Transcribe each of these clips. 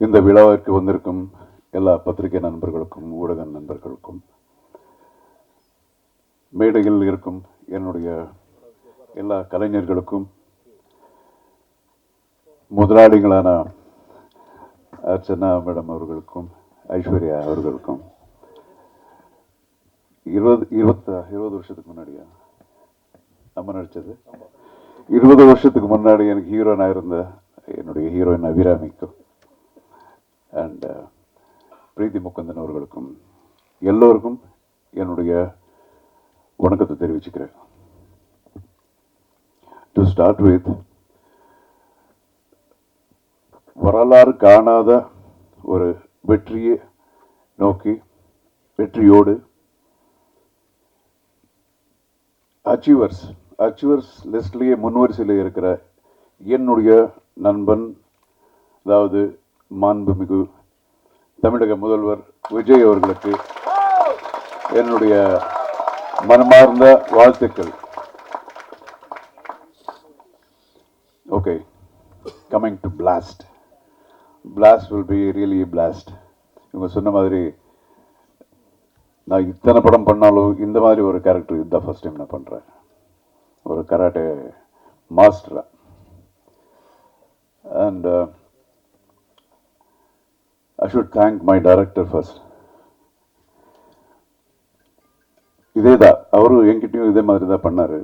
இந்த விழாவிற்கு வந்திருக்கும் எல்லா பத்திரிகை நண்பர்களுக்கும் ஊடக நண்பர்களுக்கும் மேடையில் இருக்கும் என்னுடைய எல்லா கலைஞர்களுக்கும் முதலாளிகளான அர்ச்சனா மேடம் அவர்களுக்கும் ஐஸ்வர்யா அவர்களுக்கும் 20 வருஷத்துக்கு முன்னாடியா நம்ம நடிச்சது 20 வருஷத்துக்கு முன்னாடி எனக்கு ஹீரோனாக இருந்த என்னுடைய ஹீரோயின் அபிராமிக்கும் அண்ட் பிரீத்தி முகுந்தன் அவர்களுக்கும் எல்லோருக்கும் என்னுடைய வணக்கத்தை தெரிவிச்சுக்கிறேன். டு ஸ்டார்ட் வித், வரலாறு காணாத ஒரு வெற்றியை நோக்கி வெற்றியோடு அச்சீவர்ஸ் லிஸ்ட்லேயே முன்வரிசையில் இருக்கிற என்னுடைய நண்பன், அதாவது மாண்புமிகு தமிழக முதல்வர் விஜய் அவர்களுக்கு என்னுடைய மனமார்ந்த வாழ்த்துக்கள். Okay, coming to blast will be really blast. இவங்க சொன்ன மாதிரி நான் இத்தனை படம் பண்ணாலும் இந்த மாதிரி ஒரு கேரக்டர் இதுதான் ஃபர்ஸ்ட் டைம் நான் பண்ணுறேன். ஒரு கராட்டே மாஸ்டரா. And I should thank my director first. இதே தான் அவரும் என்கிட்டையும் இதே மாதிரி தான் பண்ணார்.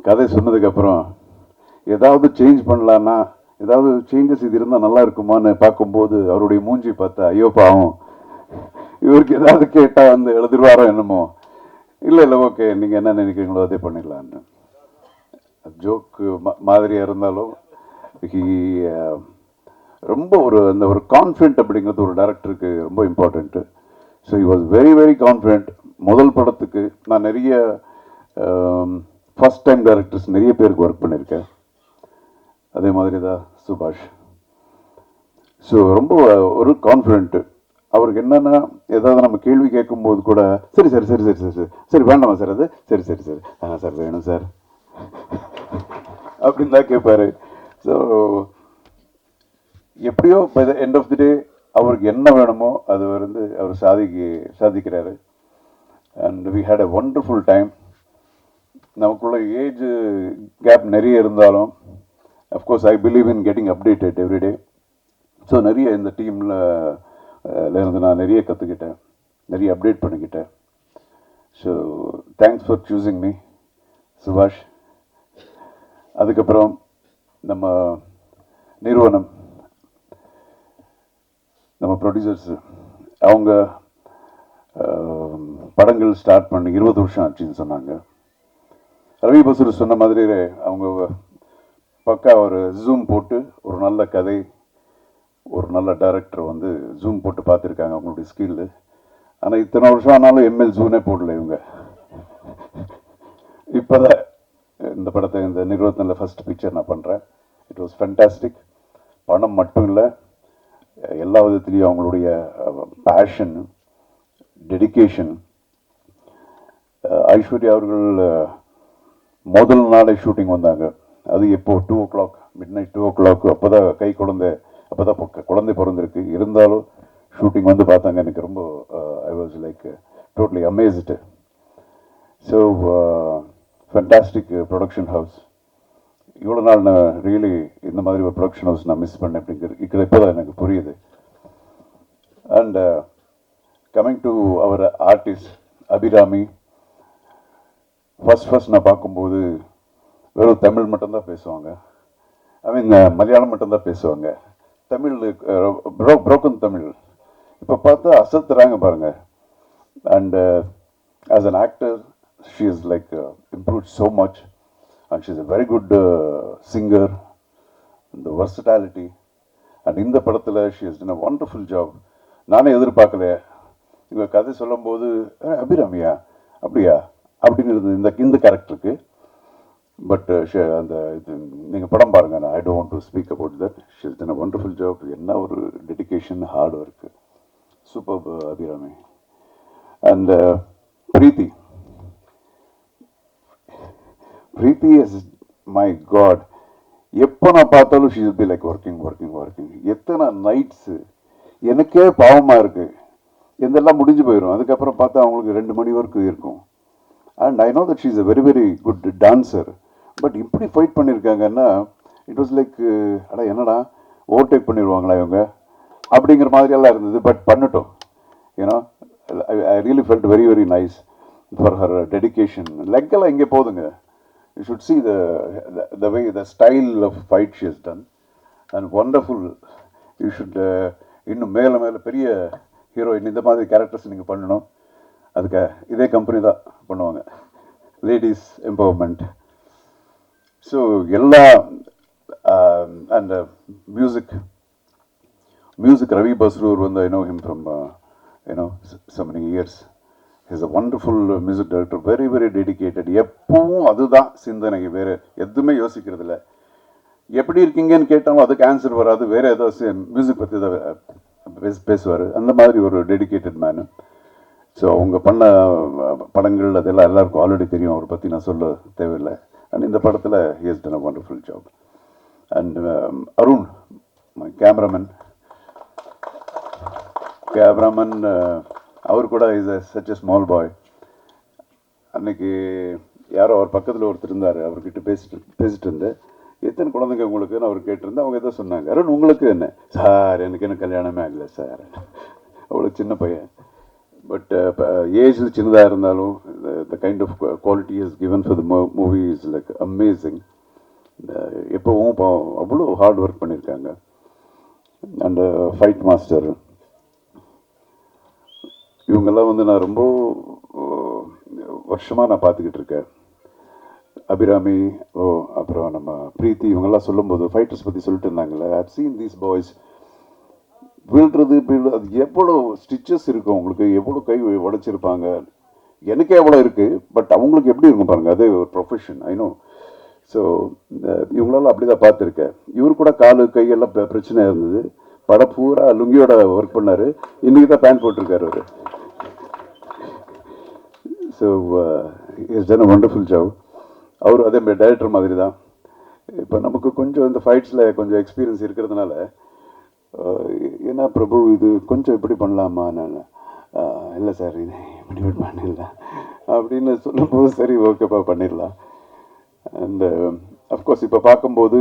கதை சொன்னதுக்கப்புறம் ஏதாவது சேஞ்ச் பண்ணலான்னா, ஏதாவது சேஞ்சஸ் இது இருந்தால் நல்லா இருக்குமான்னு பார்க்கும்போது அவருடைய மூஞ்சி பார்த்தா ஐயோ பாவம், இவருக்கு ஏதாவது கேட்டால் வந்து எழுதிருவாரோ என்னமோ. இல்லை ஓகே, நீங்கள் என்ன நினைக்கிறீங்களோ அதே பண்ணிடலான்னு. ஜோக்கு மாதிரியாக இருந்தாலும் ரொம்ப அந்த ஒரு கான்ஃபிடென்ட் அப்படிங்கிறது ஒரு டைரக்டருக்கு ரொம்ப important. So he was very very confident. முதல் படத்துக்கு நான் நிறைய ஃபஸ்ட் டைம் டைரக்டர்ஸ் நிறைய பேருக்கு ஒர்க் பண்ணியிருக்கேன். அதே மாதிரி தான் சுபாஷ். ஸோ ரொம்ப ஒரு கான்ஃபிடென்ட்டு. அவருக்கு என்னென்னா, ஏதாவது நம்ம கேள்வி கேட்கும்போது கூட சரி சரி சரி சரி சரி சரி வேண்டாமா சார், அது சரி சரி சரி சார் வேணும் சார் அப்படின்னு தான் கேட்பாரு. ஸோ எப்படியோ by the end of the day அவருக்கு என்ன வேணுமோ அது வந்து அவர் சாதிக்கிறாரு. And we had a wonderful time. நமக்குள்ள ஏஜ் கேப் நிறைய இருந்தாலும் of course I believe in getting updated everyday. So நிறைய இந்த டீமில் இருந்து நான் நிறைய கற்றுக்கிட்டேன், நிறைய அப்டேட் பண்ணிக்கிட்டேன். So thanks for choosing me சுபாஷ். அதுக்கப்புறம் நம்ம நிறுவனம், நம்ம ப்ரொடியூசர்ஸு, அவங்க படங்கள் ஸ்டார்ட் பண்ணி 20 வருஷம் ஆச்சுன்னு சொன்னாங்க. ரவி பசூர் சொன்ன மாதிரி அவங்க பக்கா ஒரு ஜூம் போட்டு ஒரு நல்ல கதை, ஒரு நல்ல டைரக்டர் வந்து ஜூம் போட்டு பார்த்துருக்காங்க அவங்களுடைய ஸ்கில்லு. ஆனால் இத்தனை வருஷம் ஆனாலும் எம்எல் ஜூனே போடல இவங்க. இப்போ தான் இந்த படத்தை இந்த நிறுவனத்தில் ஃபஸ்ட் பிக்சர் நான் பண்ணுறேன். It was fantastic. பணம் மட்டும் இல்லை, எல்லா விதத்துலேயும் அவங்களுடைய பேஷன், டெடிக்கேஷன். ஐஸ்வர்யா அவர்கள் முதல் நாளே ஷூட்டிங் வந்தாங்க. அது எப்போ 2 o'clock, மிட்நைட் 2 o'clock. அப்போ தான் குழந்தை பிறந்திருக்கு. இருந்தாலும் ஷூட்டிங் வந்து பார்த்தாங்க. எனக்கு ரொம்ப I was like totally amazed. So fantastic production house. இவ்வளோ நாள் நான் ரியலி இந்த மாதிரி ஒரு ப்ரொடக்ஷன் ஹவுஸ் நான் மிஸ் பண்ணேன் அப்படிங்கிறது இப்போ தான் எனக்கு புரியுது. And coming to our artist Abirami, first நான் பார்க்கும்போது வெறும் தமிழ் மட்டும்தான் பேசுவாங்க. ஐ மீன் மலையாளம் மட்டும்தான் பேசுவாங்க. தமிழ் புரோக்கன் தமிழ். இப்போ பார்த்தா அசத்துறாங்க பாருங்க. And as an actor she is like improved so much. And she is a very good singer. இந்த வர்சட்டாலிட்டி. அண்ட் இந்த படத்தில் she is done a wonderful job. நானே எதிர்பார்க்கல. இவங்க கதை சொல்லும்போது அபிராமியா அப்படியா அப்படின்னு இருந்தது இந்த கேரக்டருக்கு. பட் அந்த இது நீங்கள் படம் பாருங்கள். I don't want to speak about that. She is done a wonderful job. என்ன ஒரு dedication, hard work. Super Abirami. And Preethi is my god. எப்போ நான் பார்த்தாலும் she will be like working. எத்தனை நைட்ஸு எனக்கே பாவமாக இருக்குது. இதெல்லாம் முடிஞ்சு போயிடும். அதுக்கப்புறம் பார்த்தா அவங்களுக்கு 2 மணி வரைக்கும் இருக்கும். And I know that she is a very very good dancer. But இப்படி ஃபைட் பண்ணியிருக்காங்கன்னா இட் வாஸ் லைக் அடா என்னடா ஓவர்டேக் பண்ணிடுவாங்களா இவங்க அப்படிங்கிற மாதிரியெல்லாம் இருந்தது. பட் பண்ணட்டும். ஏன்னா I really felt very very nice for her dedication. லெக்கெல்லாம் இங்கே போதுங்க. You should see the way the style of fight she has done and wonderful. You should இன்னும் மேலே மேலே பெரிய ஹீரோயின் இந்த மாதிரி கேரக்டர்ஸ் நீங்கள் பண்ணணும். அதுக்கு இதே கம்பெனி தான் பண்ணுவாங்க, லேடிஸ் எம்பவர்மெண்ட். ஸோ எல்லா அண்ட் மியூசிக் ரவி பஸ்ரூர் வந்து I know him from so many years. He's a wonderful music director, very very dedicated. எப்பவும் அதுதான் சிந்தனை, வேறு எதுவுமே யோசிக்கிறது இல்லை. எப்படி இருக்கீங்கன்னு கேட்டாலும் அதுக்கு ஆன்சர் வராது, வேறு ஏதோ மியூசிக் பற்றி தான் பேசுவார். அந்த மாதிரி ஒரு டெடிக்கேட்டட் மேனு. ஸோ அவங்க பண்ண படங்கள் அதெல்லாம் எல்லாருக்கும் ஆல்ரெடி தெரியும், அவரை பற்றி நான் சொல்ல தேவையில்லை. அண்ட் இந்த படத்தில் he has done a wonderful job. And Arun my cameraman அவர் கூட is such a small boy. அன்னைக்கு யாரோ அவர் பக்கத்தில் ஒருத்தர் இருந்தார், அவர்கிட்ட பேசிட்டு இருந்தேன். எத்தனை குழந்தைங்க உங்களுக்குன்னு அவர் கேட்டிருந்தேன். அவங்க எதோ சொன்னாங்க, அருண் உங்களுக்கு என்ன சார், எனக்கு என்ன கல்யாணமே ஆகலை சார். அவ்வளோ சின்ன பையன். பட் ஏஜ் சின்னதாக இருந்தாலும் the kind of quality is given for the movie is like amazing. எப்போவும் அவ்வளோ ஹார்ட் ஒர்க் பண்ணியிருக்காங்க. அண்ட் ஃபைட் மாஸ்டர் இவங்கெல்லாம் வந்து நான் ரொம்ப வருஷமாக நான் பார்த்துக்கிட்டு இருக்கேன். அபிராமி, அப்புறம் நம்ம பிரீத்தி, இவங்கெல்லாம் சொல்லும்போது ஃபைட்டர்ஸ் பற்றி சொல்லிட்டு இருந்தாங்களே, ஐவ் சீன் தீஸ் பாய்ஸ் விழுறது அது எவ்வளோ ஸ்டிச்சஸ் இருக்கும் அவங்களுக்கு, எவ்வளோ கை உடைச்சிருப்பாங்க. எனக்கே எவ்வளோ இருக்குது, பட் அவங்களுக்கு எப்படி இருக்கும் பாருங்கள், அதே ஒரு ப்ரொஃபஷன் ஐ நோ. ஸோ இவங்களால அப்படி தான் பார்த்துருக்கேன். இவர் கூட காலு கையெல்லாம் பிரச்சனையாக இருந்தது. படம் பூரா லுங்கியோட ஒர்க் பண்ணார். இன்றைக்கி தான் பேண்ட் போட்டிருக்காரு அவர். So is done a wonderful job. அவர் அதே மாதிரி டைரக்டர் மாதிரி தான். இப்போ நமக்கு கொஞ்சம் இந்த ஃபைட்ஸில் கொஞ்சம் எக்ஸ்பீரியன்ஸ் இருக்கிறதுனால, ஏன்னா பிரபு இது கொஞ்சம் இப்படி பண்ணலாமா, நான் இல்லை சார் இது இப்படி பண்ணிடலாம் அப்படின்னு சொல்லும்போது சரி ஓகேப்பா பண்ணிடலாம். அண்ட் அஃப்கோர்ஸ் இப்போ பார்க்கும்போது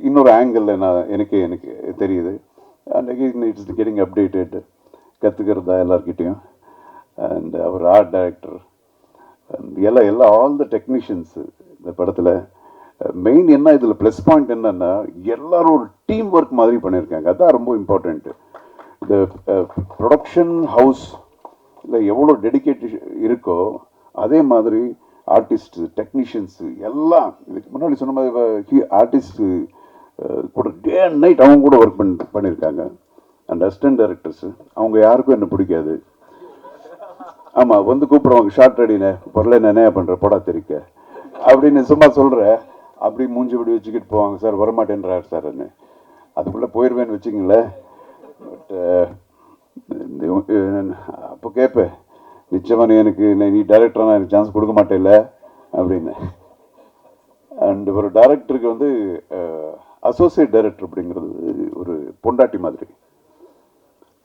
இன்னொரு ஆங்கிளில் எனக்கு தெரியுது. And again it's getting updated, கற்றுக்கிறதா எல்லார்கிட்டையும். அண்ட் அவர் ஆர்ட் டைரக்டர் அண்ட் எல்லாம் ஆல் த டெக்னீஷியன்ஸு இந்த படத்தில் மெயின் என்ன, இதில் ப்ளஸ் பாயிண்ட் என்னன்னா எல்லாரும் ஒரு டீம் ஒர்க் மாதிரி பண்ணியிருக்காங்க. அதுதான் ரொம்ப இம்பார்ட்டண்ட்டு. இந்த ப்ரொடக்ஷன் ஹவுஸ் இல்லை எவ்வளோ டெடிக்கேட் இருக்கோ அதே மாதிரி ஆர்டிஸ்ட்டு டெக்னீஷியன்ஸு எல்லாம் இதுக்கு முன்னாடி சொன்ன மாதிரி ஆர்டிஸ்ட்டு கூட டே அண்ட் நைட் அவங்க கூட ஒர்க் பண்ணியிருக்காங்க. அண்ட் அசிஸ்டன்ட் டைரக்டர்ஸு அவங்க யாருக்கும் என்ன பிடிக்காது. ஆமாம், வந்து கூப்பிடுவாங்க, ஷார்ட் ரெடினே பொருளை நினையா பண்ணுற போடா தெரிக்க அப்படின்னு சும்மா சொல்கிறேன். அப்படி மூஞ்சி இப்படி வச்சுக்கிட்டு போவாங்க, சார் வரமாட்டேன்றார் சார்ன்னு. அதுக்குள்ளே போயிடுவேன்னு வச்சுங்களேன். பட் அப்போ கேட்பேன், நிச்சயமாக எனக்கு நீ டைரக்டராக எனக்கு சான்ஸ் கொடுக்க மாட்டேல்ல அப்படின்னு. அண்ட் ஒரு டைரக்டருக்கு வந்து அசோசியேட் டைரக்டர் அப்படிங்கிறது ஒரு பொண்டாட்டி மாதிரி.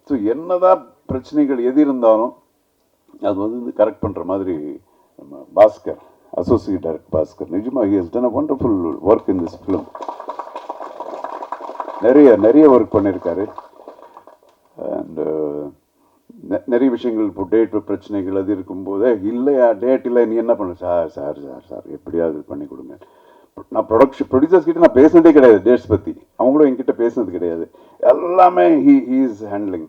ஸோ என்னதான் பிரச்சனைகள் எது இருந்தாலும் அது வந்து கரெக்ட் பண்ணுற மாதிரி நம்ம பாஸ்கர், அசோசியேட் டைரக்டர் பாஸ்கர், நிஜமாக he has done a wonderful work in this film. நிறைய ஒர்க் பண்ணியிருக்காரு. அண்டு நிறைய விஷயங்கள் இப்போ டேட் பிரச்சனைகள் அது இருக்கும்போது இல்லையா டேட் இல்லை நீ என்ன பண்ண சார் எப்படியாவது பண்ணி கொடுங்க. நான் ப்ரொடியூசர்ஸ் கிட்ட நான் பேசுனதே கிடையாது டேட்ஸ் பற்றி, அவங்களும் என்கிட்ட பேசுனது கிடையாது. எல்லாமே ஹீ இஸ் ஹேண்ட்லிங்.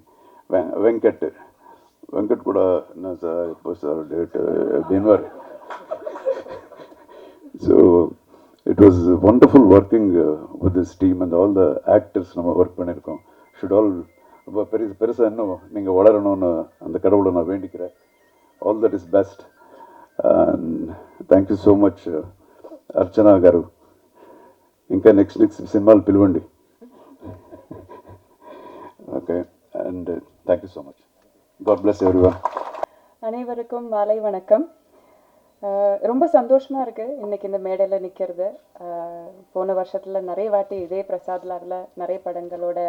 வெங்கட் கூட என்ன சார் இப்போ சார் டேட்டு அப்படின்வார். So it was wonderful working with this team and all the actors நம்ம ஒர்க் பண்ணியிருக்கோம். ஷுட் ஆல் ரொம்ப பெருசாக இன்னும் நீங்கள் வளரணும்னு அந்த கடவுளை நான் வேண்டிக்கிறேன். All that is best. And thank you so much Archana గారు. ఇంకా నెక్స్ట్ సినిమాలు పిలవండి. Okay and thank you so much. God bless everyone. அனைவருக்கும் மாலை வணக்கம். ரொம்ப சந்தோஷமாக இருக்குது இன்றைக்கி இந்த மேடையில் நிற்கிறது. போன வருஷத்தில் நிறைய வாட்டி இதே பிரசாத் லாரில் நிறைய படங்களோட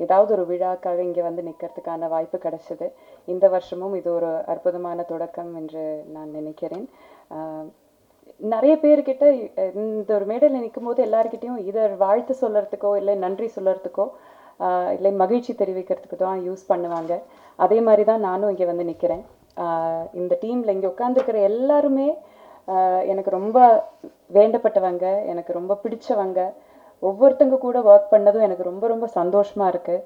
ஏதாவது ஒரு விழாக்காக இங்கே வந்து நிற்கிறதுக்கான வாய்ப்பு கிடைச்சிது. இந்த வருஷமும் இது ஒரு அற்புதமான தொடக்கம் என்று நான் நினைக்கிறேன். நிறைய பேர்கிட்ட இந்த ஒரு மேடையில் நிற்கும் போது எல்லாருக்கிட்டையும் இதை வாழ்த்து சொல்கிறதுக்கோ இல்லை நன்றி சொல்கிறதுக்கோ இல்லை மகிழ்ச்சி தெரிவிக்கிறதுக்கு தான் யூஸ் பண்ணுவாங்க. அதே மாதிரி தான் நானும் இங்கே வந்து நிற்கிறேன். இந்த டீமில் இங்கே உட்காந்துருக்கிற எல்லாருமே எனக்கு ரொம்ப வேண்டப்பட்டவங்க, எனக்கு ரொம்ப பிடிச்சவங்க. ஒவ்வொருத்தங்க கூட ஒர்க் பண்ணதும் எனக்கு ரொம்ப ரொம்ப சந்தோஷமாக இருக்குது.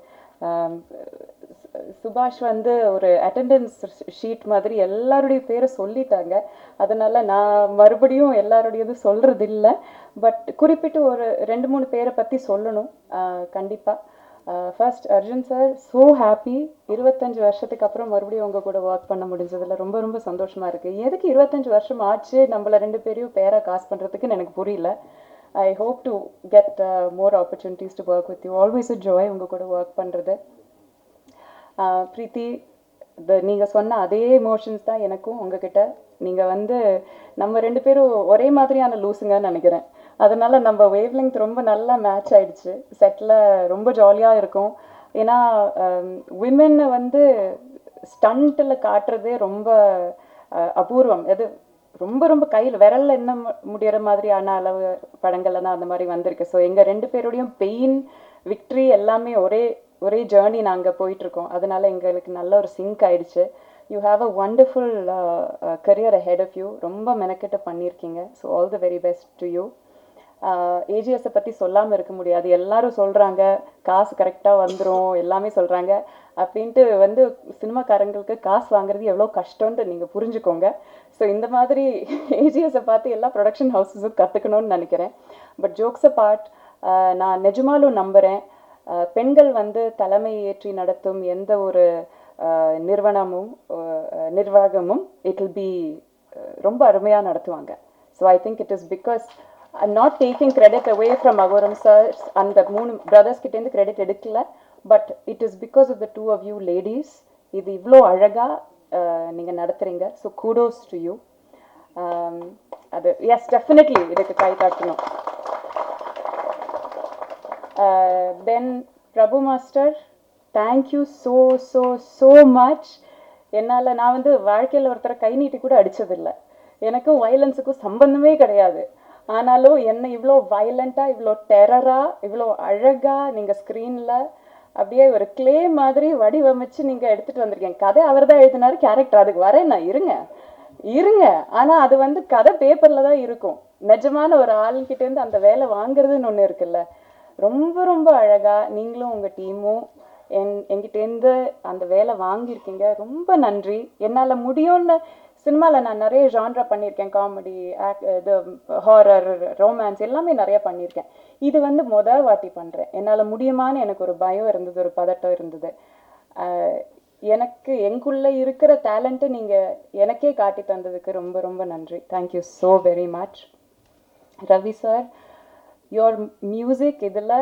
சுபாஷ் வந்து ஒரு அட்டெண்டன்ஸ் ஷீட் மாதிரி எல்லாருடைய பேரை சொல்லிட்டாங்க. அதனால் நான் மறுபடியும் எல்லாருடையதும் சொல்கிறது இல்லை. பட் குறிப்பிட்டு ஒரு 2-3 பேரை பற்றி சொல்லணும் கண்டிப்பாக. First Arjun sir, so happy. 25 வருஷத்துக்கு அப்புறம் மறுபடியும் உங்கள் கூட ஒர்க் பண்ண முடிஞ்சதில் ரொம்ப ரொம்ப சந்தோஷமாக இருக்குது. எதுக்கு 25 வருஷம் ஆச்சு நம்மளை 2 பேரையும் பேராக காசு பண்ணுறதுக்குன்னு எனக்கு புரியல. I hope to get more opportunities to work with you. Always a joy உங்கள் கூட ஒர்க் பண்ணுறது. ப்ரீத்தி, நீங்கள் சொன்ன அதே எமோஷன்ஸ் தான் எனக்கும் உங்ககிட்ட. நீங்கள் வந்து நம்ம 2 பேரும் ஒரே மாதிரியான லூஸுங்கன்னு நினைக்கிறேன். அதனால நம்ம வேவ் லெங்த் ரொம்ப நல்லா மேட்ச் ஆயிடுச்சு. செட்டில் ரொம்ப ஜாலியாக இருக்கும். ஏன்னா விமென்னை வந்து ஸ்டண்ட்டில் காட்டுறதே ரொம்ப அபூர்வம். அது ரொம்ப ரொம்ப கையில் விரலில் என்ன முடிகிற மாதிரியான அளவு படங்கள்லாம் அந்த மாதிரி வந்திருக்கு. ஸோ எங்கள் 2 பேருடையும் பெயின், விக்ட்ரி எல்லாமே ஒரே ஜேர்னி நாங்கள் போயிட்டுருக்கோம். அதனால எங்களுக்கு நல்ல ஒரு சிங்க் ஆயிடுச்சு. You have a wonderful career ahead of you. ரொம்ப மெனக்கெட்டு பண்ணியிருக்கீங்க. So all the very best to you. ஏஜிஎஸை பற்றி சொல்லாமல் இருக்க முடியாது. எல்லாரும் சொல்கிறாங்க காசு கரெக்டாக வந்துடும், எல்லாமே சொல்கிறாங்க. அப்படின்ட்டு வந்து சினிமாக்காரங்களுக்கு காசு வாங்குறது எவ்வளோ கஷ்டம்ன்ட்டு நீங்கள் புரிஞ்சுக்கோங்க. ஸோ இந்த மாதிரி ஏஜிஎஸை பார்த்து எல்லா ப்ரொடக்ஷன் ஹவுஸஸும் கற்றுக்கணும்னு நினைக்கிறேன். பட் ஜோக்ஸ் பார்ட், நான் நிஜமாலும் நம்புகிறேன், பெண்கள் வந்து தலைமை ஏற்றி நடத்தும் எந்த ஒரு நிர்வாகமும் இட் வில் பி ரொம்ப அருமையாக நடத்துவாங்க. So I think it is because I'm not taking credit away from Agoram sir and the 3 brothers கிட்டேருந்து credit எடுக்கல. But it is because of the 2 of you ladies. இது இவ்வளோ அழகாக நீங்கள் நடத்துகிறீங்க. So kudos to you. அது yes, definitely இதுக்கு கை காட்டணும். Then Prabhu master, thank you so so so much. என்னால் நான் வந்து வாழ்க்கையில் ஒருத்தரை கை நீட்டி கூட அடித்ததில்லை. எனக்கும் வயலன்ஸுக்கும் சம்பந்தமே கிடையாது. ஆனாலும் என்னை இவ்வளோ வயலண்ட்டாக, இவ்வளோ டெரராக, இவ்வளோ அழகாக நீங்கள் ஸ்க்ரீனில் அப்படியே ஒரு கிளே மாதிரி வடிவமைச்சு நீங்கள் எடுத்துகிட்டு வந்திருக்கீங்க. கதை அவர் தான் எழுதினார், கேரக்டர் அதுக்கு வரேன் நான், இருங்க. ஆனால் அது வந்து கதை பேப்பரில் தான் இருக்கும். நிஜமான ஒரு ஆளுங்கிட்டேருந்து அந்த வேலை வாங்குறதுன்னு ஒன்று இருக்குல்ல. ரொம்ப ரொம்ப அழகாக நீங்களும் உங்கள் டீமும் என்கிட்டேருந்து அந்த வேலை வாங்கியிருக்கீங்க. ரொம்ப நன்றி. என்னால் முடியும்னு சினிமாவில் நான் நிறைய ஜான்ரா பண்ணியிருக்கேன். காமெடி, இது ஹாரர், ரொமான்ஸ் எல்லாமே நிறைய பண்ணியிருக்கேன். இது வந்து வாட்டி பண்ணுறேன். என்னால் முடியுமான்னு எனக்கு ஒரு பயம் இருந்தது, ஒரு பதட்டம் இருந்தது. எனக்கு எங்குள்ளே இருக்கிற டேலண்ட்டை நீங்கள் எனக்கே காட்டி தந்ததுக்கு ரொம்ப ரொம்ப நன்றி. Thank you so very much. Ravi sir, your music இதில்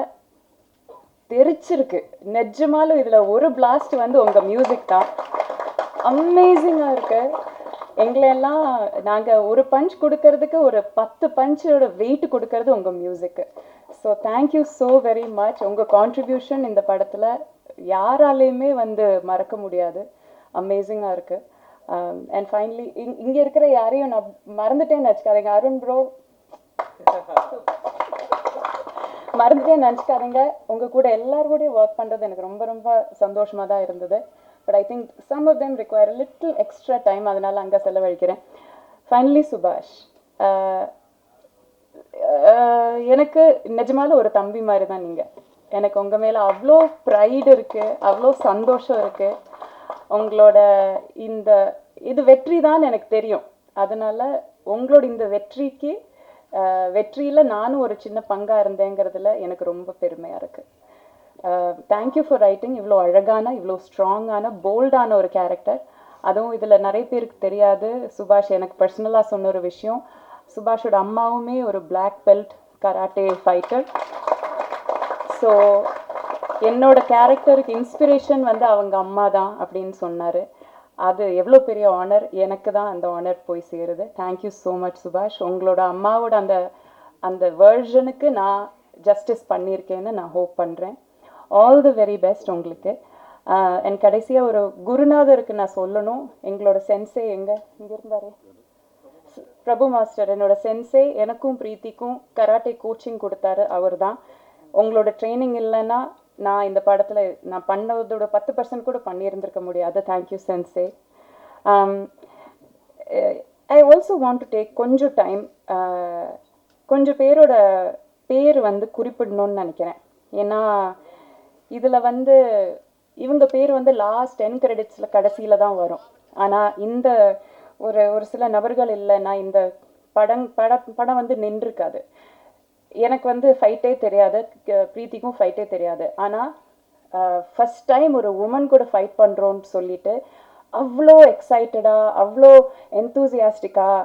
தெரிச்சிருக்கு. நிஜமாலும் இதில் ஒரு பிளாஸ்ட் வந்து உங்கள் மியூசிக் தான். அமேசிங்காக இருக்கு. எங்களெல்லாம் நாங்கள் ஒரு பஞ்ச் கொடுக்கறதுக்கு ஒரு 10 பஞ்சோட வெயிட் கொடுக்கறது உங்கள் மியூசிக்கு. So thank you so very much. உங்கள் கான்ட்ரிபியூஷன் இந்த படத்தில் யாராலையுமே வந்து மறக்க முடியாது. அமேசிங்காக இருக்குது. அண்ட் ஃபைனலி இங்கே இருக்கிற யாரையும் நான் மறந்துட்டேன்னு நினச்சிக்காதீங்க. அருண் ப்ரோ மறந்துட்டேன்னு நினச்சிக்காதீங்க. உங்கள் கூட எல்லாரோடையும் ஒர்க் பண்ணுறது எனக்கு ரொம்ப ரொம்ப சந்தோஷமாக தான் இருந்தது. But I think some of them require a little extra time. அதனால் அங்கே செலவழிக்கிறேன். ஃபைனலி சுபாஷ், எனக்கு நிஜமால ஒரு தம்பி மாதிரி தான் நீங்கள். எனக்கு உங்கள் மேலே அவ்வளோ ப்ரைடு இருக்குது, அவ்வளோ சந்தோஷம் இருக்குது. உங்களோட இது வெற்றி தான் எனக்கு தெரியும். அதனால் உங்களோட இந்த வெற்றியில் நானும் ஒரு சின்ன பங்காக இருந்தேங்கிறதுல எனக்கு ரொம்ப பெருமையாக இருக்குது. தேங்க்யூ ஃபார் ரைட்டிங் இவ்வளோ அழகான, இவ்வளோ ஸ்ட்ராங்கான, போல்டான ஒரு கேரக்டர். அதுவும் இதில் நிறைய பேருக்கு தெரியாது. சுபாஷ் எனக்கு பர்சனலாக சொன்ன ஒரு விஷயம், சுபாஷோட அம்மாவுமே ஒரு black belt karate fighter. So என்னோட கேரக்டருக்கு இன்ஸ்பிரேஷன் வந்து அவங்க அம்மா தான் அப்படின்னு சொன்னார். அது எவ்வளோ பெரிய ஆனர். எனக்கு தான் அந்த ஆனர் போய் சேருது. தேங்க்யூ ஸோ மச் சுபாஷ். உங்களோட அம்மாவோட அந்த அந்த வேர்ஷனுக்கு நான் ஜஸ்டிஸ் பண்ணியிருக்கேன்னு நான் ஹோப் பண்ணுறேன். ஆல் தி வெரி பெஸ்ட் உங்களுக்கு. என் கடைசியாக ஒரு குருநாதருக்கு நான் சொல்லணும். எங்களோட சென்சே இங்கே இருந்தாரு, பிரபு மாஸ்டர், என்னோட சென்சே. எனக்கும் பிரீத்திக்கும் கராட்டே கோச்சிங் கொடுத்தாரு அவர் தான். உங்களோட ட்ரைனிங் இல்லைன்னா நான் இந்த படத்தில் நான் பண்ணதோட 10% கூட பண்ணியிருந்திருக்க முடியாது. Thank you sensei. I also want to take கொஞ்சம் டைம், கொஞ்சம் பேரோட பேர் வந்து குறிப்பிடணும்னு நினைக்கிறேன். ஏன்னா இதில் வந்து இவங்க பேர் வந்து லாஸ்ட் 10 கிரெடிட்ஸில் கடைசியில் தான் வரும். ஆனால் இந்த ஒரு சில நபர்கள் இல்லைன்னா இந்த படம் வந்து நின்றுருக்காது. எனக்கு வந்து ஃபைட்டே தெரியாது, பிரீத்திக்கும் ஃபைட்டே தெரியாது. ஆனால் ஃபஸ்ட் டைம் ஒரு உமன் கூட ஃபைட் பண்ணுறோன்னு சொல்லிட்டு அவ்வளோ எக்ஸைட்டடாக, அவ்வளோ என்தூசியாஸ்டிக்காக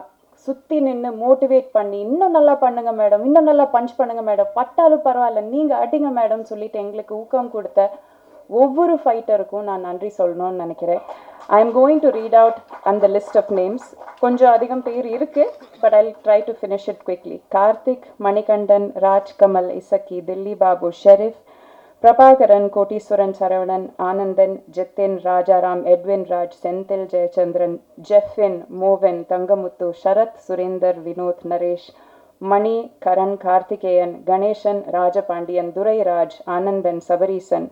சுற்றி நின்று மோட்டிவேட் பண்ணி, இன்னும் நல்லா பண்ணுங்க மேடம், இன்னும் நல்லா பஞ்ச் பண்ணுங்க மேடம், பட்டாலும் பரவாயில்ல நீங்கள் அடிங்க மேடம் சொல்லிட்டு எங்களுக்கு ஊக்கம் கொடுத்த ஒவ்வொரு ஃபைட்டருக்கும் நான் நன்றி சொல்லணும்னு நினைக்கிறேன். I am going to read out அந்த லிஸ்ட் ஆஃப் நேம்ஸ். கொஞ்சம் அதிகம் பேர் இருக்குது, but I try to finish it quickly. Karthik, Manikandan, Rajkamal, Isakki, Dilli Babu, Sherif, Prabhakaran, Koteeswaran, Saravanan, Anandan, Jithin, Rajaram, Edwin Raj, Senthil, Jayachandran, Jefin, Movan, Thangamuthu, Sarath, Surender, Vinoth, Naresh, Mani, Karan, Karthikeyan, Ganesan, Rajapandian, Durairaj, Anandan, Sabareesan,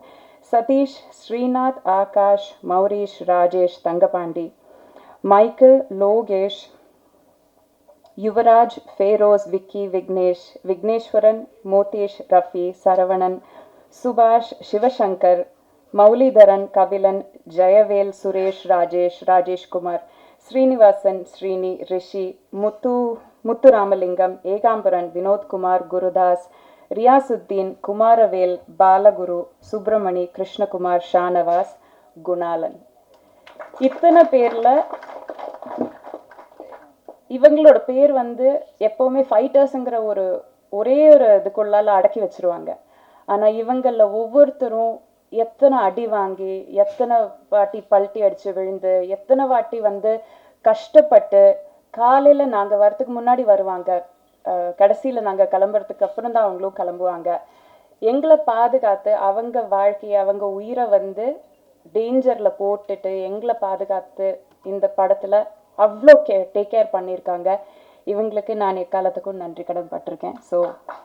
Sathish, Srinath, Akash, Mourish, Rajesh, Thangapandi, Michael, Lokesh, Yuvaraj, Feroz, Vicky, Vignesh, Vigneswaran, மோதேஷ், Rafi, Saravanan, சுபாஷ், சிவசங்கர், மௌலிதரன், கபிலன், ஜெயவேல், சுரேஷ், ராஜேஷ், ராஜேஷ்குமார், ஸ்ரீனிவாசன், ஸ்ரீனி, ரிஷி, முத்துராமலிங்கம், ஏகாம்பரன், வினோத்குமார், குருதாஸ், ரியாசுத்தீன், குமாரவேல், பாலகுரு, சுப்பிரமணி, கிருஷ்ணகுமார், ஷானவாஸ், குணாலன். இத்தனை பேரில் இவங்களோட பேர் வந்து எப்போவுமே ஃபைட்டர்ஸுங்கிற ஒரே ஒரு இதுக்குள்ளால அடக்கி வச்சிருவாங்க. ஆனால் இவங்களில் ஒவ்வொருத்தரும் எத்தனை அடி வாங்கி, எத்தனை வாட்டி பல்ட்டி அடித்து விழுந்து, எத்தனை வாட்டி வந்து கஷ்டப்பட்டு, காலையில் நாங்கள் வரத்துக்கு முன்னாடி வருவாங்க, கடைசியில் நாங்கள் கிளம்புறதுக்கு அப்புறம் தான் அவங்களும் கிளம்புவாங்க. எங்களை பாதுகாத்து அவங்க வாழ்க்கையை, அவங்க உயிரை வந்து டேஞ்சரில் போட்டுட்டு எங்களை பாதுகாத்து இந்த படத்தில் அவ்வளோ டேக் கேர் பண்ணியிருக்காங்க. இவங்களுக்கு நான் எக்காலத்துக்கும் நன்றி கடன் பட்டிருக்கேன். So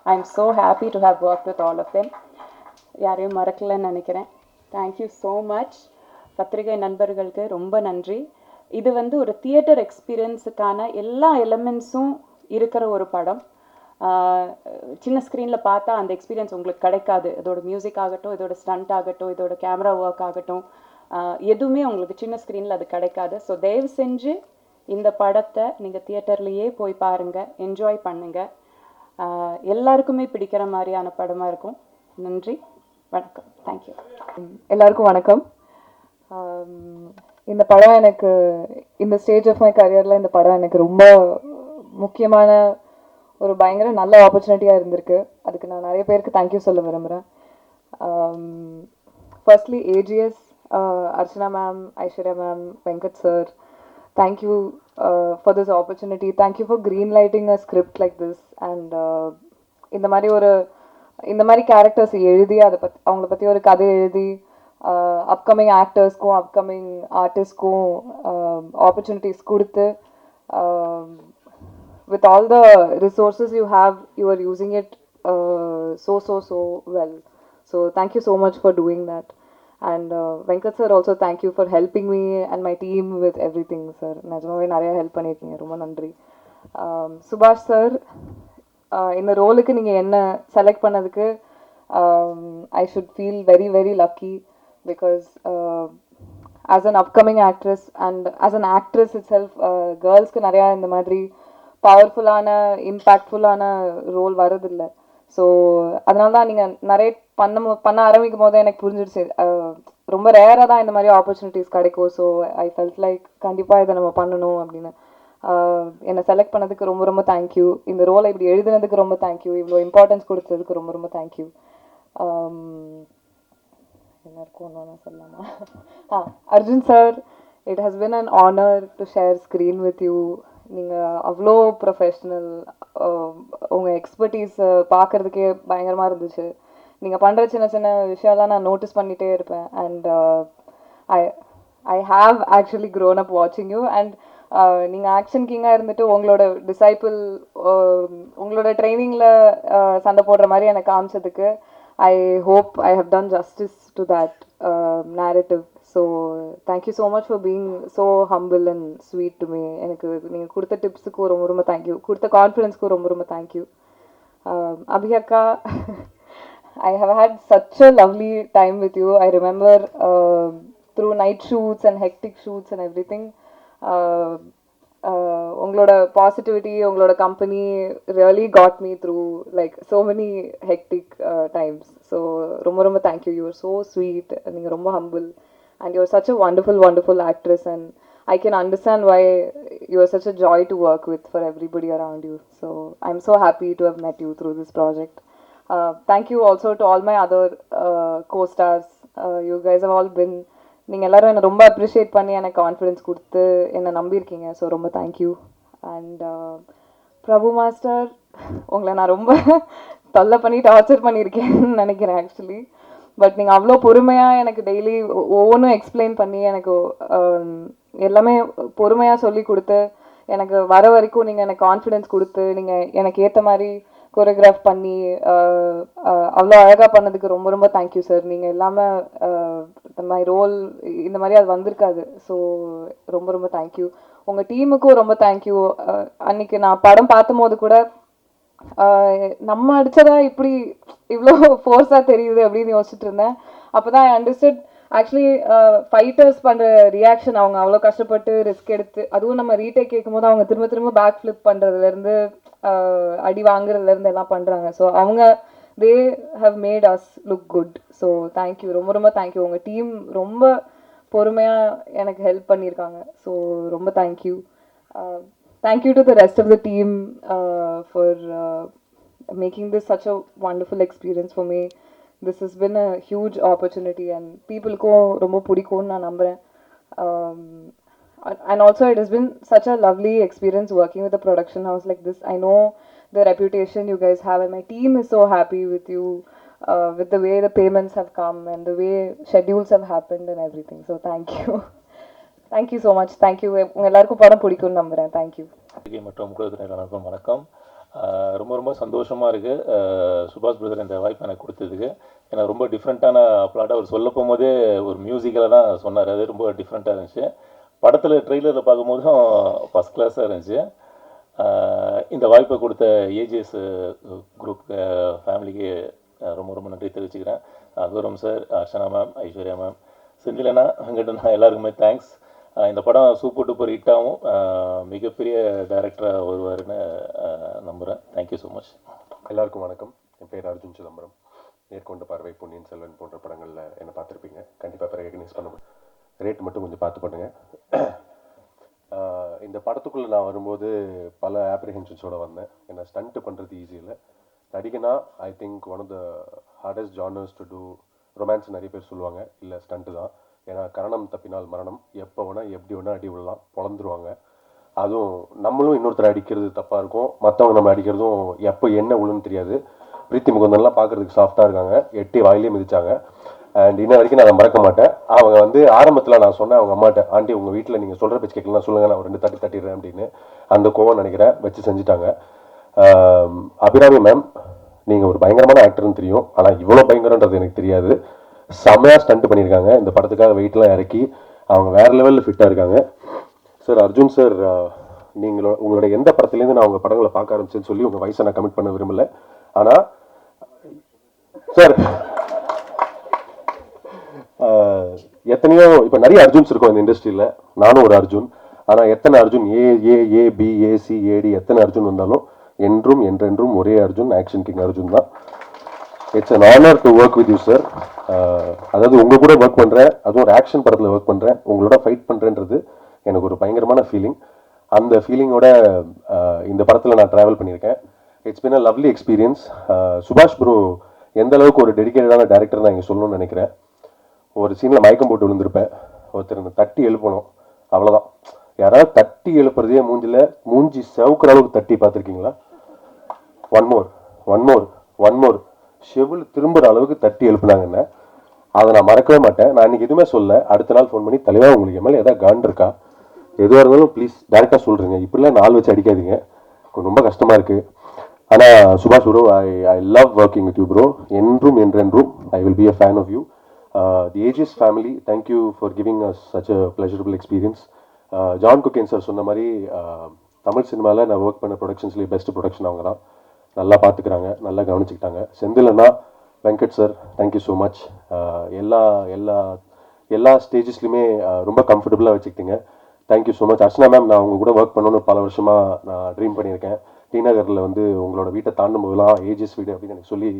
I am so happy to have work with all of them. யாரையும் மறக்கலைன்னு நினைக்கிறேன். Thank you so much. பத்திரிகை நண்பர்களுக்கு ரொம்ப நன்றி. இது வந்து ஒரு தியேட்டர் எக்ஸ்பீரியன்ஸுக்கான எல்லா எலிமெண்ட்ஸும் இருக்கிற ஒரு படம். சின்ன ஸ்க்ரீனில் பார்த்தா அந்த எக்ஸ்பீரியன்ஸ் உங்களுக்கு கிடைக்காது. இதோட மியூசிக் ஆகட்டும், இதோட ஸ்டண்ட் ஆகட்டும், இதோட கேமரா ஒர்க் ஆகட்டும், எதுவுமே உங்களுக்கு சின்ன ஸ்க்ரீனில் அது கிடைக்காது. ஸோ தயவு செஞ்சு இந்த படத்தை நீங்கள் தியேட்டர்லேயே போய் பாருங்கள், என்ஜாய் பண்ணுங்கள். எல்லாருக்குமே பிடிக்கிற மாதிரியான படமாக இருக்கும். நன்றி, வணக்கம், தேங்க்யூ. எல்லாருக்கும் வணக்கம். இந்த படம் எனக்கு இந்த ஸ்டேஜ் ஆஃப் மை கரியரில் இந்த படம் எனக்கு ரொம்ப முக்கியமான ஒரு பயங்கர நல்ல ஆப்பர்ச்சுனிட்டியாக இருந்திருக்கு. அதுக்கு நான் நிறைய பேருக்கு தேங்க்யூ சொல்ல விரும்புகிறேன். Firstly AGS, Archana ma'am, Aishwarya ma'am, Venkat sir, thank you for this opportunity. Thank you for green lighting a script like this. And இந்த மாதிரி கேரக்டர்ஸ் எழுதி அவங்கள பற்றி ஒரு கதை எழுதி அப்கமிங் ஆக்டர்ஸ்க்கும் அப்கமிங் ஆர்டிஸ்ட்க்கும் ஆப்பர்ச்சுனிட்டிஸ் கொடுத்து, with all the resources you have, you are using it so well. So thank you so much for doing that. And Venkat sir, also thank you for helping me and my team with everything, sir. Najmave nariya help பண்ணிருக்கீங்க, ரொம்ப நன்றி. சுபாஷ் sir, இந்த ரோலுக்கு நீங்கள் என்ன select பண்ணதுக்கு I should feel very very lucky, because as an upcoming actress and as an actress itself, girlsக்கு நிறையா இந்த மாதிரி பவர்ஃபுல்லான இம்பேக்ட்ஃபுல்லான ரோல் வரதில்லை. ஸோ அதனால தான் நீங்கள் நிறைய பண்ண ஆரம்பிக்கும் போது எனக்கு புரிஞ்சிடுச்சு, ரொம்ப ரேராக தான் இந்த மாதிரி ஆப்பர்ச்சுனிட்டிஸ் கிடைக்கும். ஸோ ஐ ஃபெல்ட் லைக் கண்டிப்பாக இதை நம்ம பண்ணணும் அப்படின்னு. என்னை செலக்ட் பண்ணதுக்கு ரொம்ப ரொம்ப தேங்க்யூ. இந்த ரோலை இப்படி எழுதுனதுக்கு ரொம்ப தேங்க்யூ. இவ்வளோ இம்பார்ட்டன்ஸ் கொடுத்ததுக்கு ரொம்ப ரொம்ப தேங்க்யூ. எல்லாருக்கும் ஒன்று சொல்லலாமா? Arjun sir, It has been an honor to share screen with you. நீங்கள் அவ்வளோ ப்ரொஃபஷ்னல், உங்கள் எக்ஸ்பர்டீஸ் பார்க்குறதுக்கே பயங்கரமாக இருந்துச்சு. நீங்கள் பண்ணுற சின்ன சின்ன விஷயம்லாம் நான் நோட்டீஸ் பண்ணிகிட்டே இருப்பேன். And I I have actually grown up வாட்சிங் யூ. அண்ட் நீங்கள் ஆக்ஷன் கிங்காக இருந்துட்டு உங்களோட டிசைபிள் உங்களோட ட்ரைனிங்கில் சண்டை போடுற மாதிரி எனக்கு காமிச்சதுக்கு I hope I have done justice to that narrative. So thank you so much for being so humble and sweet to me. எனக்கு நீங்கள் கொடுத்த டிப்ஸுக்கு ரொம்ப ரொம்ப தேங்க்யூ, கொடுத்த கான்ஃபிடென்ஸ்க்கு ரொம்ப ரொம்ப thank you. Abhiyaka, I have had such a lovely time with you. I remember through night shoots and hectic shoots and everything. உங்களோட positivity, உங்களோட company really got me through like so many hectic times. So ரொம்ப ரொம்ப thank you. You're so sweet, நீங்கள் ரொம்ப humble, and you're such a wonderful actress, and I can understand why you are such a joy to work with for everybody around you. So I'm so happy to have met you through this project. Thank you also to all my other co-stars. You guys have all been, நீங்கள் எல்லோரும் என்னை ரொம்ப appreciate பண்ணி எனக்கு confidence கொடுத்து என்னை நம்பியிருக்கீங்க. So ரொம்ப thank you. And Prabhu master, உங்களை நான் ரொம்ப தொல்லை பண்ணி டார்ச்சர் பண்ணியிருக்கேன்னு நினைக்கிறேன் ஆக்சுவலி. பட் நீங்கள் அவ்வளோ பொறுமையாக எனக்கு டெய்லி ஒவ்வொன்றும் எக்ஸ்பிளைன் பண்ணி எனக்கு எல்லாமே பொறுமையாக சொல்லி கொடுத்து எனக்கு வர வரைக்கும் நீங்கள் எனக்கு கான்ஃபிடென்ஸ் கொடுத்து நீங்கள் எனக்கு ஏற்ற மாதிரி கோரியோகிராஃப் பண்ணி அவ்வளோ அழகாக பண்ணதுக்கு ரொம்ப ரொம்ப தேங்க்யூ சார். நீங்கள் இல்லாமல் மை ரோல் இந்த மாதிரி அது வந்திருக்காது. ஸோ ரொம்ப ரொம்ப தேங்க்யூ. உங்கள் டீமுக்கும் ரொம்ப தேங்க்யூ. அன்றைக்கி நான் படம் பார்த்தும் போது கூட நம்ம அடித்ததா இப்படி இவ்வளோ ஃபோர்ஸாக தெரியுது அப்படின்னு யோசிச்சுட்டு இருந்தேன். அப்போ தான் ஐ அண்டர்ஸ்டுட் ஆக்சுவலி ஃபைட்டர்ஸ் பண்ணுற ரியாக்ஷன், அவங்க அவ்வளோ கஷ்டப்பட்டு ரிஸ்க் எடுத்து, அதுவும் நம்ம ரீடேக் கேட்கும் போது அவங்க திரும்ப திரும்ப பேக் ஃப்ளிப் பண்ணுறதுலேருந்து அடி வாங்குறதுலேருந்து எல்லாம் பண்ணுறாங்க. ஸோ அவங்க they have made us look good. So thank you, ரொம்ப ரொம்ப தேங்க்யூ. உங்கள் டீம் ரொம்ப பொறுமையாக எனக்கு ஹெல்ப் பண்ணியிருக்காங்க. ஸோ ரொம்ப thank you. Thank you to the rest of the team for making this such a wonderful experience for me. This has been a huge opportunity and people-க்கும் ரொம்ப பிடிக்கும்னு நான் நம்புகிறேன். And also it has been such a lovely experience working with a production house like this. I know the reputation you guys have and my team is so happy with you, with the way the payments have come and the way schedules have happened and everything. So thank you. Thank you so much. Thank you. உங்க எல்லாருக்கும் படம் பிடிக்கும்னு நம்புகிறேன். Thank you. மற்றும் எல்லாருக்கும் வணக்கம். ரொம்ப ரொம்ப சந்தோஷமாக இருக்குது சுபாஷ் பிரதர் இந்த வாய்ப்பு எனக்கு கொடுத்ததுக்கு. ஏன்னா ரொம்ப டிஃப்ரெண்ட்டான பிளாட்டாக அவர் சொல்ல போகும்போதே ஒரு மியூசிக்கில் தான் சொன்னார். அது ரொம்ப டிஃப்ரெண்ட்டாக இருந்துச்சு. படத்தில் ட்ரெய்லரில் பார்க்கும்போதும் ஃபஸ்ட் கிளாஸாக இருந்துச்சு. இந்த வாய்ப்பை கொடுத்த ஏஜிஎஸ் குரூப் ஃபேமிலிக்கு ரொம்ப ரொம்ப நன்றி தெரிவிச்சுக்கிறேன். கௌரவம் sir, Archana ma'am, Aishwarya ma'am, செந்திலனா, வெங்கடனா, எல்லாருக்குமே தேங்க்ஸ். இந்த படம் சூப்பர் டூப்பர் ஹிட்டாகவும் மிகப்பெரிய டைரக்டராக வருவாருன்னு நம்புகிறேன். Thank you so much. எல்லாருக்கும் வணக்கம். என் பேர் அர்ஜுன் சிதம்பரம். நேர்கொண்ட பார்வை, பொன்னியின் செல்வன் போன்ற படங்களில் என்னை பார்த்துருப்பீங்க. கண்டிப்பாக ரெகக்னைஸ் பண்ண முடியும். ரேட் மட்டும் கொஞ்சம் பார்த்து பண்ணுங்கள். இந்த படத்துக்குள்ளே நான் வரும்போது பல ஆப்ரிஹென்ஷன்ஸோடு வந்தேன். ஏன்னா ஸ்டண்ட்டு பண்ணுறது ஈஸி இல்லை. நடிகனா I think one of the hardest genres to do. Romance நிறைய பேர் சொல்லுவாங்க, இல்லை ஸ்டண்ட்டு தான். ஏன்னா கரணம் தப்பினால் மரணம், எப்போ வேணால் எப்படி வேணால் அடி விடலாம், பொழந்துருவாங்க. அதுவும் நம்மளும் இன்னொருத்தர் அடிக்கிறது தப்பாக இருக்கும், மற்றவங்க நம்ம அடிக்கிறதும் எப்போ என்ன விழுன்னு தெரியாது. பிரீத்தி முகுந்தன்லாம் பார்க்குறதுக்கு சாஃப்டாக இருக்காங்க, எட்டி வாயிலே மிதிச்சாங்க. அண்ட் இன்ன வரைக்கும் நான் மறக்க மாட்டேன். அவங்க வந்து ஆரம்பத்தில் நான் சொன்னேன் அவங்க அம்மாட்ட, ஆண்டி உங்கள் வீட்டில் நீங்கள் சொல்கிற பேச்சு கேட்கலாம் சொல்லுங்கள், நான் ஒரு 2 தட்டி தட்டிடுறேன் அப்படின்னு. அந்த கோவம் நினைக்கிறேன் வச்சு செஞ்சுட்டாங்க. அபிராமி மேம், நீங்கள் ஒரு பயங்கரமான ஆக்டர்னு தெரியும், ஆனால் இவ்வளோ பயங்கரன்றது எனக்கு தெரியாது. செம்மையாக ஸ்டண்ட் பண்ணியிருக்காங்க. இந்த படத்துக்காக வெயிட்லாம் இறக்கி அவங்க வேறு லெவலில் ஃபிட்டாக இருக்காங்க. சார் அர்ஜுன் சார், உங்களோட எந்த படத்துலேருந்து நான் உங்கள் படங்களை பார்க்க ஆரம்பிச்சேன்னு சொல்லி உங்கள் வயசை நான் கமிட் பண்ண விரும்பலை. ஆனால் சார் எத்தனையோ இப்போ நிறைய அர்ஜுன்ஸ் இருக்கும் இந்த இண்டஸ்ட்ரியில், நானும் ஒரு அர்ஜுன். ஆனால் எத்தனை அர்ஜுன் ஏபிஏசி எத்தனை அர்ஜுன் வந்தாலும் என்றும் என்றென்றும் ஒரே அர்ஜுன், ஆக்ஷன் கிங் அர்ஜுன் தான். It's an honour to work with you sir. அதாவது உங்கள் கூட ஒர்க் பண்ணுறேன், அதுவும் ஒரு ஆக்ஷன் படத்தில் ஒர்க் பண்ணுறேன், உங்களோட ஃபைட் பண்ணுறேன்றது எனக்கு ஒரு பயங்கரமான ஃபீலிங். அந்த ஃபீலிங்கோட இந்த படத்தில் நான் ட்ராவல் பண்ணியிருக்கேன். It's been a lovely experience. சுபாஷ் ப்ரோ எந்த அளவுக்கு ஒரு டெடிக்கேட்டடான டேரக்டர் நான் இங்கே சொல்லணும்னு நினைக்கிறேன். ஒரு சீனில் மயக்கம் போட்டு விழுந்திருப்பேன், ஒருத்தர் தட்டி எழுப்பணும், அவ்வளோதான். யாராவது தட்டி எழுப்புறதே மூஞ்சி செவுக்கிற அளவுக்கு தட்டி பார்த்துருக்கீங்களா? ஒன் மோர் செவில் திரும்புகிற அளவுக்கு தட்டி எழுப்புனாங்க என்ன. அதை நான் மறக்கவே மாட்டேன். நான் இன்னைக்கு எதுவுமே சொல்ல, அடுத்த நாள் ஃபோன் பண்ணி தலைவா உங்களுக்கு மேலே ஏதாவது கான் இருக்கா, எதுவாக இருந்தாலும் ப்ளீஸ் டேரெக்டாக சொல்கிறீங்க, இப்படிலாம் நாள் வச்சு அடிக்காதீங்க, ரொம்ப கஷ்டமாக இருக்குது. ஆனால் Subash bro, I love working with you bro. என்றென்றும் I will be a fan of you. The AGS family, thank you for giving us such a pleasurable experience. John Kokken sir சொன்ன மாதிரி தமிழ் சினிமாவில் நான் ஒர்க் பண்ண ப்ரொடக்ஷன்ஸ்லேயே பெஸ்ட் ப்ரொடக்ஷன் அவங்க தான். நல்லா பார்த்துக்கிறாங்க, நல்லா கவனிச்சுக்கிட்டாங்க. செந்திலண்ணா, Venkat sir, thank you so much. எல்லா எல்லா எல்லா ஸ்டேஜஸ்லையுமே ரொம்ப கம்ஃபர்டபுளாக வச்சுக்கிட்டீங்க. Thank you so much. Archana ma'am, நான் உங்கள் கூட ஒர்க் பண்ணணும்னு பல வருஷமாக நான் ட்ரீம் பண்ணியிருக்கேன். டி நகரில் வந்து உங்களோட வீட்டை தாண்டும் போதெல்லாம் ஏஜிஎஸ் வீடு அப்படின்னு எனக்கு சொல்லி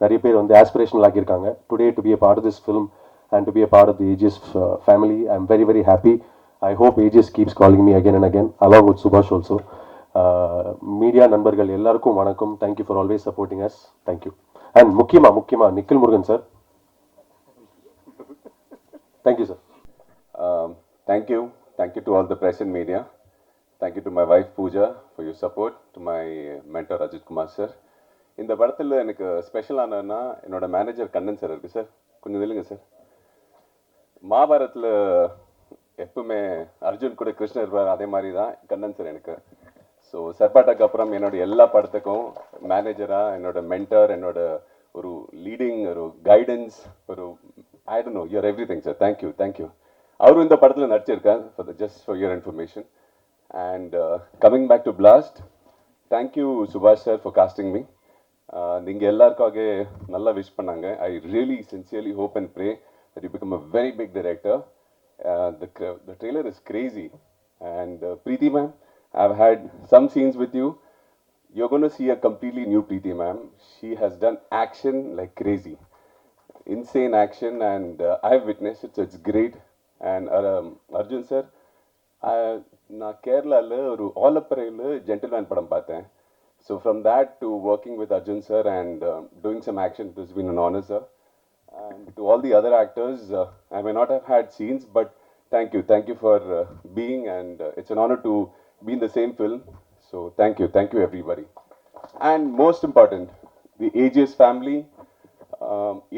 நிறைய பேர் வந்து ஆஸ்பிரேஷனல் ஆக்கியிருக்காங்க. Today to be a part of this film and to be a part of the AGS family, I am very very happy. I hope AGS keeps calling me again and again along with Subash also. Media நண்பர்கள் எல்லாருக்கும் வணக்கம். Thank you for always supporting us. Thank you. And முக்கியமாக Nikhil Murugan sir, thank you sir. Thank you to all the press and media. Thank you to my wife Pooja for your support, to my mentor Ajit Kumar sir. இந்த படத்தில் எனக்கு ஸ்பெஷலானன்னா என்னோட manager Kannan sir இருக்குது sir. கொஞ்சம் நில்லுங்க sir. மகாபாரத்தில் எப்பவுமே அர்ஜுன் கூட கிருஷ்ணர் இருப்பார், அதே மாதிரி தான் கண்ணன் சார் எனக்கு. ஸோ சர்பாட்டாக்கு அப்புறம் என்னோட எல்லா படத்துக்கும் மேனேஜராக என்னோட மென்டர், என்னோட ஒரு லீடிங், ஒரு கைடன்ஸ், ஒரு I don't know, you're everything sir. Thank you. அவரும் இந்த படத்தில் நடிச்சிருக்கார், just for your information. And coming back to blast, thank you Subash sir for casting me. நீங்கள் எல்லாருக்காக நல்லா விஷ் பண்ணாங்க. I really sincerely hope and pray that you become a very big director. The trailer is crazy. And Preeti ma'am, I've had some scenes with you. You're going to see a completely new Preeti ma'am. She has done action like crazy. Insane action, and I've witnessed it, so it's great. And Arjun sir, நான் கேரளாவில் ஒரு ஆலப்பறையில் gentleman படம் பார்த்தேன். So from that to working with Arjun sir and doing some action, it has been an honour sir. And to all the other actors, I may not have had scenes, but thank you for being, and it's an honor to be in the same film. So thank you everybody. And most important, the AGS family.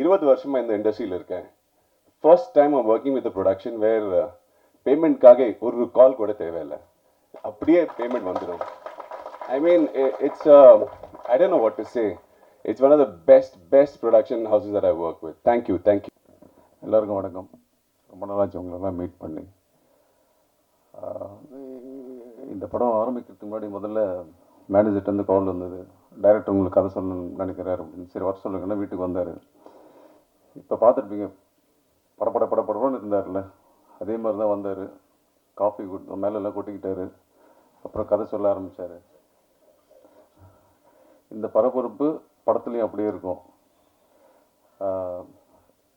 20 வருஷமா இந்த இண்டஸ்ட்ரியில் இருக்கேன். First time I'm working with a production where payment காக ஒரு கால் கூட தேவையில்லை, அப்படியே payment வந்துடும். I mean, it's I don't know what to say. It's one of the best production houses that I work with. Thank you. எல்லாருக்கும் வணக்கம். ரொம்ப நாளாச்சு உங்களெல்லாம் மீட் பண்ணி. இந்த படம் ஆரம்பிக்கிறதுக்கு முன்னாடி முதல்ல மேனேஜர்லேருந்து கால் வந்தது, டைரக்டர் உங்களுக்கு கதை சொல்லணும்னு நினைக்கிறாரு அப்படின்னு. சரி வர சொல்லுங்கன்னா வீட்டுக்கு வந்தார். இப்போ பார்த்துருப்பீங்க, படப்படன்னு இருந்தார்ல, அதே மாதிரி தான் வந்தார். காஃபி மேலெல்லாம் கொட்டிக்கிட்டாரு. அப்புறம் கதை சொல்ல ஆரம்பித்தார். இந்த பரபரப்பு படத்துலையும் அப்படியே இருக்கும்.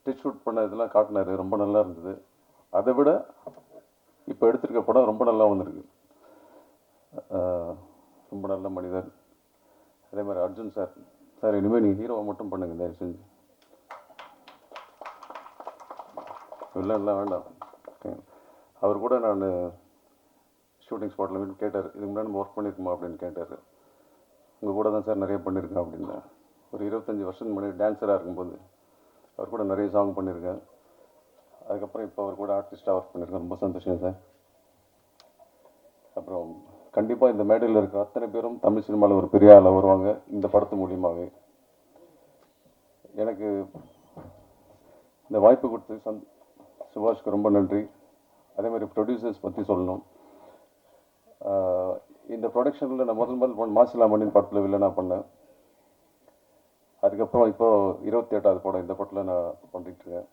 டிச் ஷூட் பண்ண இதெல்லாம் காட்டினார், ரொம்ப நல்லா இருந்தது. அதை விட இப்போ எடுத்திருக்க படம் ரொம்ப நல்லா வந்திருக்கு. ரொம்ப நல்ல மனிதர். அதே மாதிரி அர்ஜுன் சார் இனிமேல் நீங்கள் ஹீரோவை மட்டும் பண்ணுங்க தயவு செஞ்சு. இல்லை வேண்டாம். அவர் கூட நான் ஷூட்டிங் ஸ்பாட்டில் மீன் கேட்டார், இதுக்கு முன்னாடி நம்ம ஒர்க் பண்ணியிருக்குமா அப்படின்னு கேட்டார். உங்கள் கூட தான் சார் நிறைய பண்ணியிருக்கேன் அப்படின்னு. ஒரு 25 வருஷத்துக்கு முன்னாடி டான்ஸராக இருக்கும்போது அவர் கூட நிறைய சாங் பண்ணியிருக்கேன். அதுக்கப்புறம் இப்போ அவர் கூட ஆர்டிஸ்டாக ஒர்க் பண்ணியிருக்கேன். ரொம்ப சந்தோஷம் சார். அப்புறம் கண்டிப்பாக இந்த மேடையில் இருக்கிற அத்தனை பேரும் தமிழ் சினிமாவில் ஒரு பெரிய ஆளாக வருவாங்க இந்த படத்து மூலியமாகவே. எனக்கு இந்த வாய்ப்பு கொடுத்து சுபாஷ்க்கு ரொம்ப நன்றி. அதே மாதிரி ப்ரொடியூசர்ஸ் பற்றி சொல்லணும். இந்த ப்ரொடக்ஷனில் நான் முதல் மாசிலாமணின்னு படத்தில் வில்லனாக பண்ணேன். அதுக்கப்புறம் இப்போ 28வது படம் இந்த படத்தில் நான் பண்ணிட்டு இருக்கேன்.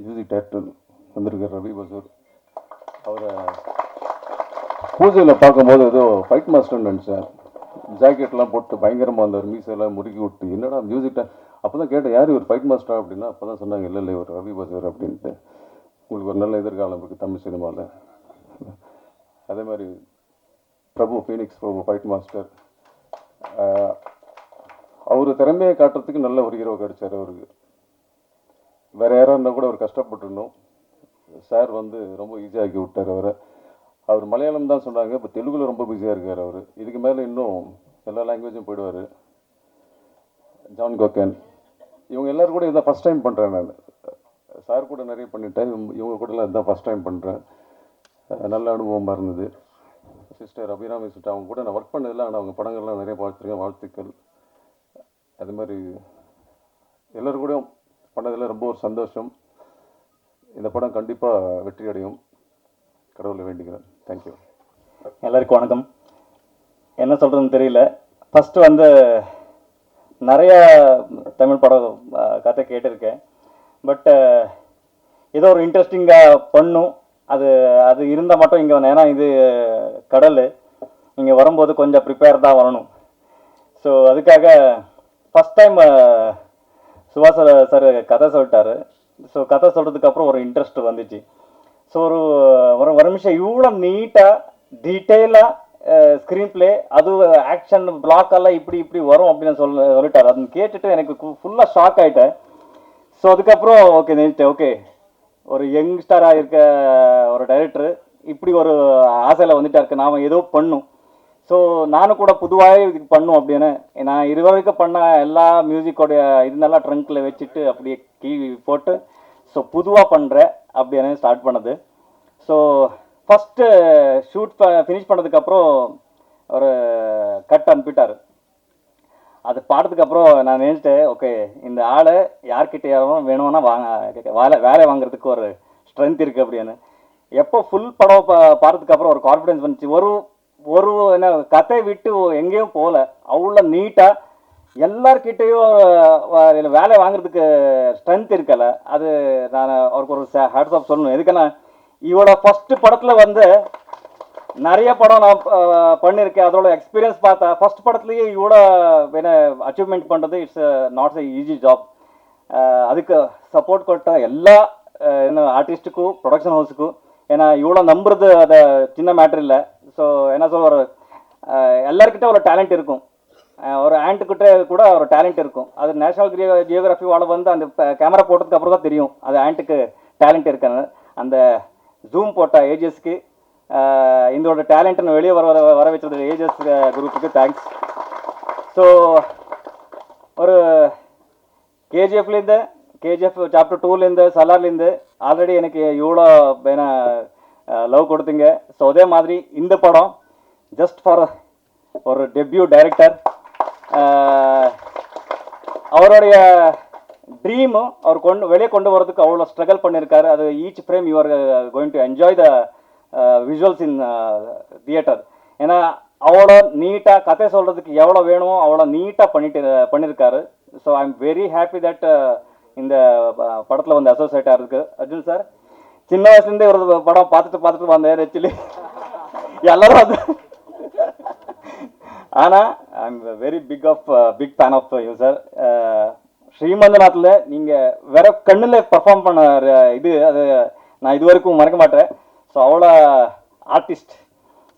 மியூசிக் டைரக்டர் வந்திருக்கார் ரவி பசூர். அவரை பூஜையில் பார்க்கும்போது ஏதோ ஃபைட் மாஸ்டர்னு நினச்சேன். ஜாக்கெட்லாம் போட்டு பயங்கரமாக வந்தார், மீசெல்லாம் முறுக்கி விட்டு. என்னடா மியூசிக் அப்போ தான் கேட்டேன், யார் ஒரு ஃபைட் மாஸ்டரா அப்படின்னா அப்போ தான் சொன்னாங்க, இல்லை ஒரு ரவி பசூர் அப்படின்ட்டு. உங்களுக்கு ஒரு நல்ல எதிர்காலம் இருக்குது தமிழ் சினிமாவில். அதே மாதிரி பிரபு ஃபீனிக்ஸ் பிரபு ஃபைட் மாஸ்டர். அவர் திறமையை காட்டுறதுக்கு நல்ல ஒரு ஹீரோ கிடைச்சார் அவருக்கு. வேறு யாராக இருந்தால் கூட அவர் கஷ்டப்பட்டுருந்தோம். சார் வந்து ரொம்ப ஈஸியாக்கி விட்டார் அவரை. அவர் மலையாளம் தான் சொன்னாங்க, இப்போ தெலுங்குல ரொம்ப பிஸியாக இருக்கார் அவர். இதுக்கு மேலே இன்னும் எல்லா லாங்குவேஜும் போயிடுவார். ஜான் கோக்கன் இவங்க எல்லோரும் கூட இதான் ஃபஸ்ட் டைம் பண்ணுறேன் நான். சார் கூட நிறைய பண்ணிட்டேன், இவங்க கூடலாம் இதான் ஃபஸ்ட் டைம் பண்ணுறேன். நல்ல அனுபவமாக இருந்தது. சிஸ்டர் அபிராமி சிஸ்டர் அவங்க கூட நான் ஒர்க் பண்ணதில்லை, ஆனால் அவங்க படங்கள்லாம் நிறைய பார்த்துருக்கேன். வாழ்த்துக்கள். அது மாதிரி எல்லோரும் கூட பண்ணதில் ரொம்ப ஒரு சந்தோஷம். இந்த படம் கண்டிப்பாக வெற்றி அடையும், கடவுளை வேண்டிக்கிறேன். தேங்க்யூ. எல்லாருக்கும் வணக்கம். என்ன சொல்கிறதுன்னு தெரியல. ஃபஸ்ட்டு வந்து நிறைய தமிழ் படம் கதை கேட்டிருக்கேன். பட் ஏதோ ஒரு இன்ட்ரெஸ்டிங்காக பண்ணும், அது அது இருந்தால் மட்டும் இங்கே வந்து, ஏன்னா இது கடல், இங்கே வரும்போது கொஞ்சம் ப்ரிப்பேர் தான் வரணும். ஸோ அதுக்காக ஃபஸ்ட் டைம் சுபாஷ் சார் கதை சொல்லிட்டாரு. ஸோ கதை சொல்கிறதுக்கப்புறம் ஒரு இன்ட்ரெஸ்ட் வந்துச்சு. ஸோ ஒரு நிமிஷம் இவ்வளோ நீட்டாக டீட்டெயிலாக ஸ்க்ரீன் பிளே, அது ஆக்ஷன் பிளாக்கெல்லாம் இப்படி இப்படி வரும் அப்படின்னு சொல்லிட்டார். அதை கேட்டுட்டு எனக்கு ஃபுல்லாக ஷாக் ஆகிட்டேன். ஸோ அதுக்கப்புறம் ஓகே நினைச்சிட்டேன், ஓகே ஒரு யங்ஸ்டராக இருக்க ஒரு டைரக்டர் இப்படி ஒரு ஆசையில் வந்துட்டாருக்கு, நாம் ஏதோ பண்ணும். ஸோ நானும் கூட புதுவாகவே இதுக்கு பண்ணும் அப்படின்னு நான் இது வரைக்கும் பண்ண எல்லா மியூசிக்கோடைய இதுனெல்லாம் ட்ரங்க்கில் வச்சுட்டு அப்படியே கீ போட்டு ஸோ புதுவாக பண்ணுறேன் அப்படின்னு ஸ்டார்ட் பண்ணது. ஸோ ஃபஸ்ட்டு ஷூட் ஃபினிஷ் பண்ணதுக்கப்புறம் ஒரு கட் அனுப்பிட்டார். அது பாடுறதுக்கப்புறம் நான் நினச்சிட்டேன், ஓகே இந்த ஆளை யார்கிட்ட யாரும் வேணும்னா வேலை வாங்குறதுக்கு ஒரு ஸ்ட்ரென்த் இருக்குது அப்படின்னு. எப்போ ஃபுல் படம் பார்த்ததுக்கப்புறம் ஒரு கான்ஃபிடென்ஸ் வந்துச்சு. ஒரு என்ன கதை விட்டு எங்கேயும் போகல, அவ்வளோ நீட்டாக எல்லார்கிட்டையும் வேலை வாங்குறதுக்கு ஸ்ட்ரென்த் இருக்கல. அது நான் அவருக்கு ஒரு ஹேட்ஸ் ஆஃப் சொல்லணும். எதுக்குன்னா இவரோட ஃபஸ்ட்டு படத்தில் வந்து நிறைய படம் நான் பண்ணியிருக்கேன். அதோட எக்ஸ்பீரியன்ஸ் பார்த்தா ஃபஸ்ட் படத்துலேயே இவ்வளோ என்ன அச்சீவ்மெண்ட் பண்ணுறது it's not a easy job. அதுக்கு சப்போர்ட் கொடுத்த எல்லா என்ன ஆர்டிஸ்ட்டுக்கும் ப்ரொடக்ஷன் ஹவுஸுக்கும், ஏன்னா இவ்வளோ நம்புறது அதை சின்ன மேட்ரு இல்லை. ஸோ என்ன சொல்ல, ஒரு எல்லாருக்கிட்ட ஒரு டேலண்ட் இருக்கும், ஒரு ஆண்ட்டுக்கிட்ட கூட ஒரு டேலண்ட் இருக்கும். அது நேஷனல் ஜியோகிராஃபி வாழ வந்து அந்த கேமரா போட்டதுக்கு அப்புறம் தான் தெரியும் அது ஆண்ட்டுக்கு டேலண்ட் இருக்காங்க. அந்த ஜூம் போட்ட ஏஜஸ்க்கு இதோட டேலண்ட்னு வெளியே வர வச்சது ஏஜஸ் குரூப்புக்கு தேங்க்ஸ். ஸோ ஒரு கேஜிஎஃப்லேருந்து கேஜிஎஃப் சாப்டர் 2லேருந்து சலார்லேருந்து ஆல்ரெடி எனக்கு இவ்வளோ வேணா லவ் கொடுத்தீங்க. ஸோ அதே மாதிரி இந்த படம் ஜஸ்ட் ஃபார் ஒரு டெபியூ டைரக்டர், அவருடைய ட்ரீமும் அவர் வெளியே கொண்டு வரதுக்கு அவ்வளோ ஸ்ட்ரகிள் பண்ணியிருக்காரு. அது each frame you are going to enjoy the visuals in theatre. ஏன்னா அவ்வளோ நீட்டாக கதை சொல்கிறதுக்கு எவ்வளோ வேணுமோ அவ்வளோ நீட்டாக பண்ணியிருக்காரு. So I am very happy that இந்த படத்தில் வந்து அசோசியேட்டாக இருக்குது. அர்ஜுன் சார் சின்ன வயசுலேருந்தே ஒரு படம் பார்த்துட்டு வந்தேன் ஆக்சுவலி எல்லாரும் வந்து. ஆனால் I am very big fan of you sir. ஸ்ரீமந்தநாத்தில் நீங்கள் வேற கண்ணில் பர்ஃபார்ம் பண்ண அது நான் இது வரைக்கும் மறக்க மாட்டேன். ஸோ அவ்வளோ ஆர்டிஸ்ட்.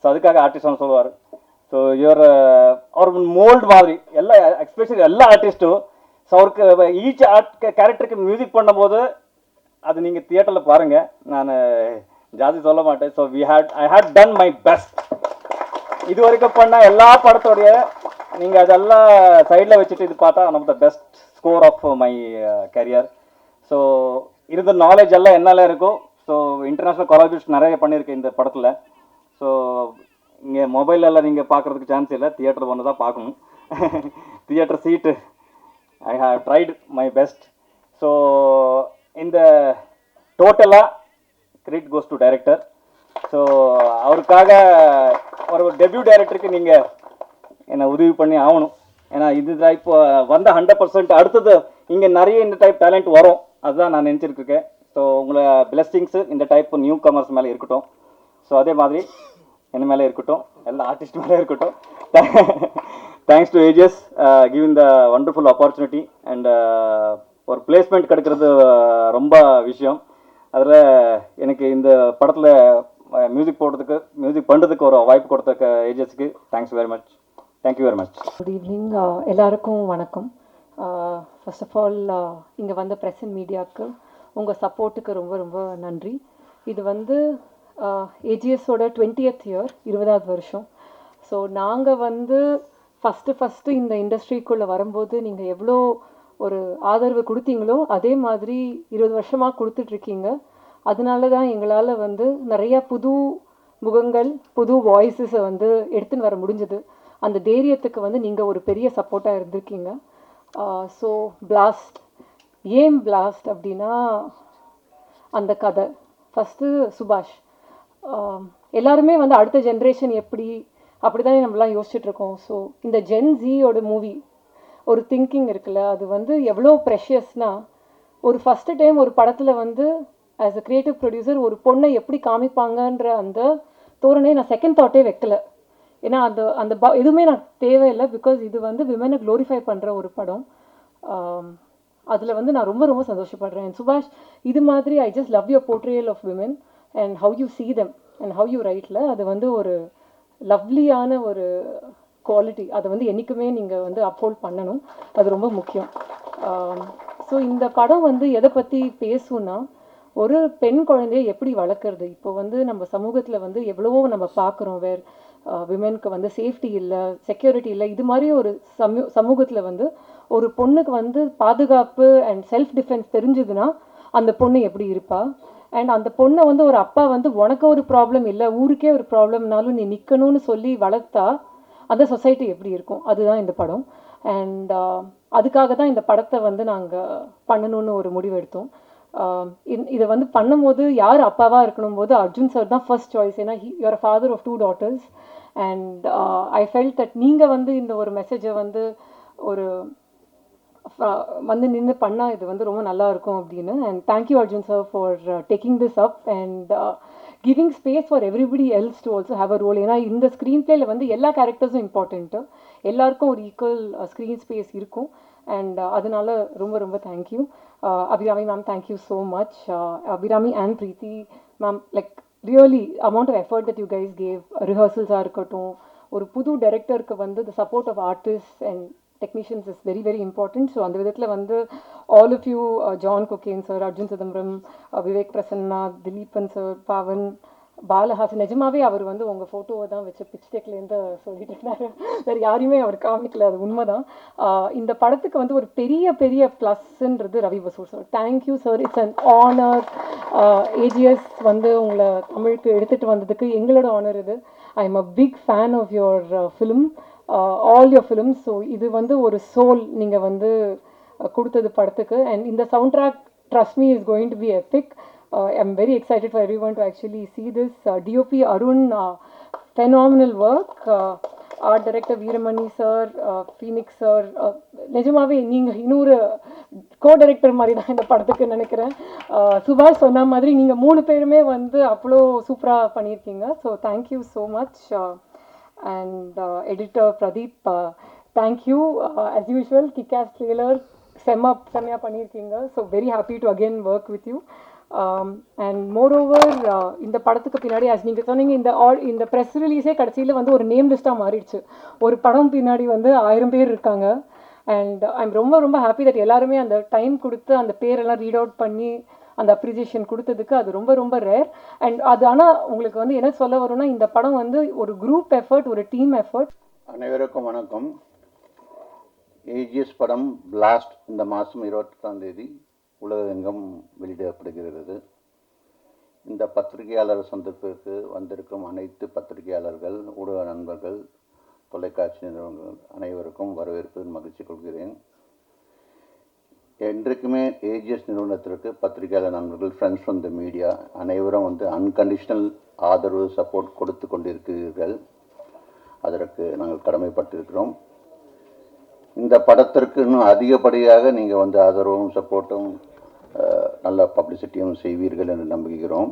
ஸோ அதுக்காக ஆர்டிஸ்ட்னு சொல்லுவார். ஸோ அவர் மோல்டு மாதிரி எஸ்பெஷலி எல்லா ஆர்டிஸ்ட்டும். ஸோ அவருக்கு ஈச் கேரக்டருக்கு மியூசிக் பண்ணும்போது அது நீங்கள் தியேட்டரில் பாருங்கள், நான் ஜாஸ்தி சொல்ல மாட்டேன். So I had done my best. இது வரைக்கும் பண்ண எல்லா படத்தோடைய நீங்கள் அதெல்லாம் சைடில் வச்சுட்டு இது பார்த்தா one of the best score of my career. So இருந்த நாலேஜ் எல்லாம் என்னால இருக்கும். ஸோ இன்டர்நேஷ்னல் கொலாபரேஷன் நிறைய பண்ணியிருக்கேன் இந்த படத்தில். ஸோ இங்கே மொபைலெல்லாம் நீங்கள் பார்க்குறதுக்கு சான்ஸ் இல்லை, தியேட்டர் வந்து தான் பார்க்கணும். தியேட்டர் சீட்டு I have tried my best. So இந்த டோட்டலாக credit goes to director. So அவருக்காக ஒரு டெபியூ டைரக்டருக்கு நீங்கள் என்னை உதவி பண்ணி ஆகணும். ஏன்னா இது இப்போ வந்த 100% அடுத்தது இங்கே நிறைய இந்த டைப் டேலண்ட் வரும், அதுதான் நான் நினச்சிருக்கேன். ஸோ உங்களை பிளெஸ்ஸிங்ஸு இந்த டைப் நியூ கமர்ஸ் மேலே இருக்கட்டும். ஸோ அதே மாதிரி என்ன மேலே இருக்கட்டும், எல்லா ஆர்டிஸ்ட் மேலே இருக்கட்டும். Thanks to AGS giving the wonderful opportunity and ஒரு பிளேஸ்மெண்ட் கிடைக்கிறது ரொம்ப விஷயம். அதில் எனக்கு இந்த படத்தில் மியூசிக் போடுறதுக்கு மியூசிக் பண்ணுறதுக்கு ஒரு வாய்ப்பு கொடுத்த ஏஜஸ்க்கு thanks very much. Thank you very much. Good evening எல்லாருக்கும் வணக்கம். ஃபர்ஸ்ட் ஆஃப் ஆல் இங்கே வந்த ப்ரெஸ் அண்ட் மீடியாவுக்கு உங்கள் சப்போர்ட்டுக்கு ரொம்ப ரொம்ப நன்றி. இது வந்து ஏஜிஎஸோட 20th இயர், 20வது வருஷம். ஸோ நாங்கள் வந்து ஃபஸ்ட்டு இந்த இண்டஸ்ட்ரிக்குள்ளே வரும்போது நீங்கள் எவ்வளோ ஒரு ஆதரவு கொடுத்தீங்களோ அதே மாதிரி 20 வருஷமாக கொடுத்துட்ருக்கீங்க. அதனால தான் எங்களால் வந்து நிறையா புது முகங்கள், புது வாய்ஸஸை வந்து எடுத்துன்னு வர முடிஞ்சது. அந்த தைரியத்துக்கு வந்து நீங்கள் ஒரு பெரிய சப்போர்ட்டாக இருந்திருக்கீங்க. ஸோ பிளாஸ்ட், ஏன் பிளாஸ்ட் அப்படின்னா அந்த கதை ஃபஸ்ட்டு சுபாஷ். எல்லாருமே வந்து அடுத்த ஜென்ரேஷன் எப்படி அப்படி தானே நம்மளாம் யோசிச்சுட்ருக்கோம். ஸோ இந்த ஜென்ஸியோட மூவி ஒரு திங்கிங் இருக்குல்ல, அது வந்து எவ்வளோ ப்ரெஷியஸ்னால் ஒரு ஃபஸ்ட்டு டைம் ஒரு படத்தில் வந்து ஆஸ் அ க்ரியேட்டிவ் ப்ரொடியூசர் ஒரு பொண்ணை எப்படி காமிப்பாங்கன்ற அந்த தோரணையை நான் செகண்ட் தாட்டே வைக்கல. ஏன்னா அந்த அந்த எதுவுமே நான் தேவையில்லை. பிகாஸ் இது வந்து விமனை க்ளோரிஃபை பண்ணுற ஒரு படம். அதில் வந்து நான் ரொம்ப ரொம்ப சந்தோஷப்படுறேன். சுபாஷ், இது மாதிரி I just love your portrayal of women and how you see them and how you ரைட்டில் அது வந்து ஒரு லவ்லியான ஒரு குவாலிட்டி. அதை வந்து என்றைக்குமே நீங்கள் வந்து அப்ஹோல்ட் பண்ணணும். அது ரொம்ப முக்கியம். ஸோ இந்த படம் வந்து எதை பற்றி பேசுன்னா, ஒரு பெண் குழந்தையை எப்படி வளர்க்குறது. இப்போ வந்து நம்ம சமூகத்தில் வந்து எவ்வளவோ நம்ம பார்க்குறோம். விமெனுக்கு வந்து சேஃப்டி இல்லை, செக்யூரிட்டி இல்லை. இது மாதிரி ஒரு சமூகத்தில் வந்து ஒரு பொண்ணுக்கு வந்து பாதுகாப்பு அண்ட் செல்ஃப் டிஃபென்ஸ் தெரிஞ்சுதுன்னா அந்த பொண்ணு எப்படி இருப்பா. அண்ட் அந்த பொண்ணை வந்து ஒரு அப்பா வந்து உனக்கு ஒரு ப்ராப்ளம் இல்லை, ஊருக்கே ஒரு ப்ராப்ளம்னாலும் நீ நிற்கணும்னு சொல்லி வளர்த்தா அந்த சொசைட்டி எப்படி இருக்கும். அதுதான் இந்த படம். அண்ட் அதுக்காக தான் இந்த படத்தை வந்து நாங்கள் பண்ணணும்னு ஒரு முடிவு எடுத்தோம். இதை வந்து பண்ணும்போது யார் அப்பாவாக இருக்கணும் போது அர்ஜுன் சார் தான் ஃபர்ஸ்ட் சாய்ஸ். ஏன்னா you're a father of 2 daughters. And I felt that நீங்கள் வந்து இந்த ஒரு மெசேஜை வந்து ஒரு வந்து நின்று பண்ணால் இது வந்து ரொம்ப நல்லா இருக்கும் அப்படின்னு. And thank you Arjun sir for taking this up and giving space for everybody else to also have a role. ஏன்னா இந்த ஸ்க்ரீன் பிளேயில் வந்து எல்லா கேரக்டர்ஸும் இம்பார்ட்டண்ட்டு, எல்லாருக்கும் ஒரு ஈக்குவல் ஸ்க்ரீன் ஸ்பேஸ் இருக்கும். அண்ட் அதனால ரொம்ப ரொம்ப thank you. Abirami ma'am, thank you so much. Abirami and Preethi ma'am, like really amount of effort that you guys gave. ரிஹர்சல்ஸாக இருக்கட்டும், ஒரு புது டைரக்டருக்கு வந்து the support of artist and technicians is very very important. So அந்த விதத்தில் வந்து all of you, John Kokken sir, Arjun Chidambaram, Vivek Prasanna, Dhileepan sir, Pavan, Balahasan, நிஜமாவே அவர் வந்து உங்கள் ஃபோட்டோவை தான் வச்சு பிச் டெக்லேருந்து சொல்லிட்டு இருந்தார். வேறு யாரையுமே அவர் காமிக்கல, அது உண்மைதான். இந்த படத்துக்கு வந்து ஒரு பெரிய பெரிய ப்ளஸ்ன்றது Ravi Basrur sir. Thank you sir, it's an honour. AGS வந்து உங்களை தமிழுக்கு எடுத்துகிட்டு வந்ததுக்கு எங்களோட ஆனர் இது. I am a big fan of your film, all your films. So இது வந்து ஒரு சோல் நீங்கள் வந்து கொடுத்தது படத்துக்கு. அண்ட் இந்த soundtrack, trust me, is going to be epic. I am very excited for everyone to actually see this. DOP Arun, phenomenal work. Art director Veeramani sir, Phoenix sir, நிஜமாவே நீங்கள் இன்னொரு டைரக்டர் மாதிரி தான் இந்த படத்துக்கு நினைக்கிறேன். சுபாஷ் சொன்ன மாதிரி நீங்கள் 3 பேருமே வந்து அவ்வளோ சூப்பராக பண்ணியிருக்கீங்க. So thank you so much. And editor Pradeep, thank you. As usual, kick-ass trailer, செம்மையா பண்ணியிருக்கீங்க. So very happy to again work with you. And moreover இந்த படத்துக்கு பின்னாடி as நீங்கள் சொன்னீங்க, இந்த ப்ரெஸ் ரிலீஸே கடைசியில் வந்து ஒரு நேம் லிஸ்ட்டாக மாறிடுச்சு. ஒரு படம் பின்னாடி வந்து 1000 பேர் இருக்காங்க. அண்ட் ஐம் ரொம்ப ரொம்ப ஹாப்பி தட் எல்லாருமே அந்த டைம் கொடுத்து அந்த பேரெல்லாம் ரீட் அவுட் பண்ணி அந்த அப்ரிசியேஷன் கொடுத்ததுக்கு அது ரொம்ப ரொம்ப ரேர். அண்ட் அது ஆனால் உங்களுக்கு வந்து என்ன சொல்ல வரும்னா, இந்த படம் வந்து ஒரு குரூப் எஃபர்ட், ஒரு டீம் எஃபர்ட். அனைவருக்கும் வணக்கம். ஏஜிஎஸ் படம் பிளாஸ்ட் இந்த மாதம் 28ஆம் தேதி உலகெங்கும் வெளியிடப்படுகிறது. இந்த பத்திரிகையாளர் சந்திப்பிற்கு வந்திருக்கும் அனைத்து பத்திரிகையாளர்கள், ஊடக நண்பர்கள், தொலைக்காட்சி நிறுவனங்கள் அனைவருக்கும் வரவேற்பதில் மகிழ்ச்சி கொள்கிறேன். என்றைக்குமே ஏஜிஎஸ் நிறுவனத்திற்கு பத்திரிகையாளர் நண்பர்கள், ஃப்ரெண்ட்ஸ் ஃப்ரம் த மீடியா அனைவரும் வந்து அன்கண்டிஷனல் ஆதரவு, சப்போர்ட் கொடுத்து கொண்டிருக்கிறீர்கள். அதற்கு நாங்கள் கடமைப்பட்டிருக்கிறோம். இந்த படத்திற்கு இன்னும் அதிகப்படியாக நீங்கள் வந்து ஆதரவும் சப்போர்ட்டும் நல்ல பப்ளிசிட்டியும் செய்வீர்கள் என்று நம்புகிறோம்.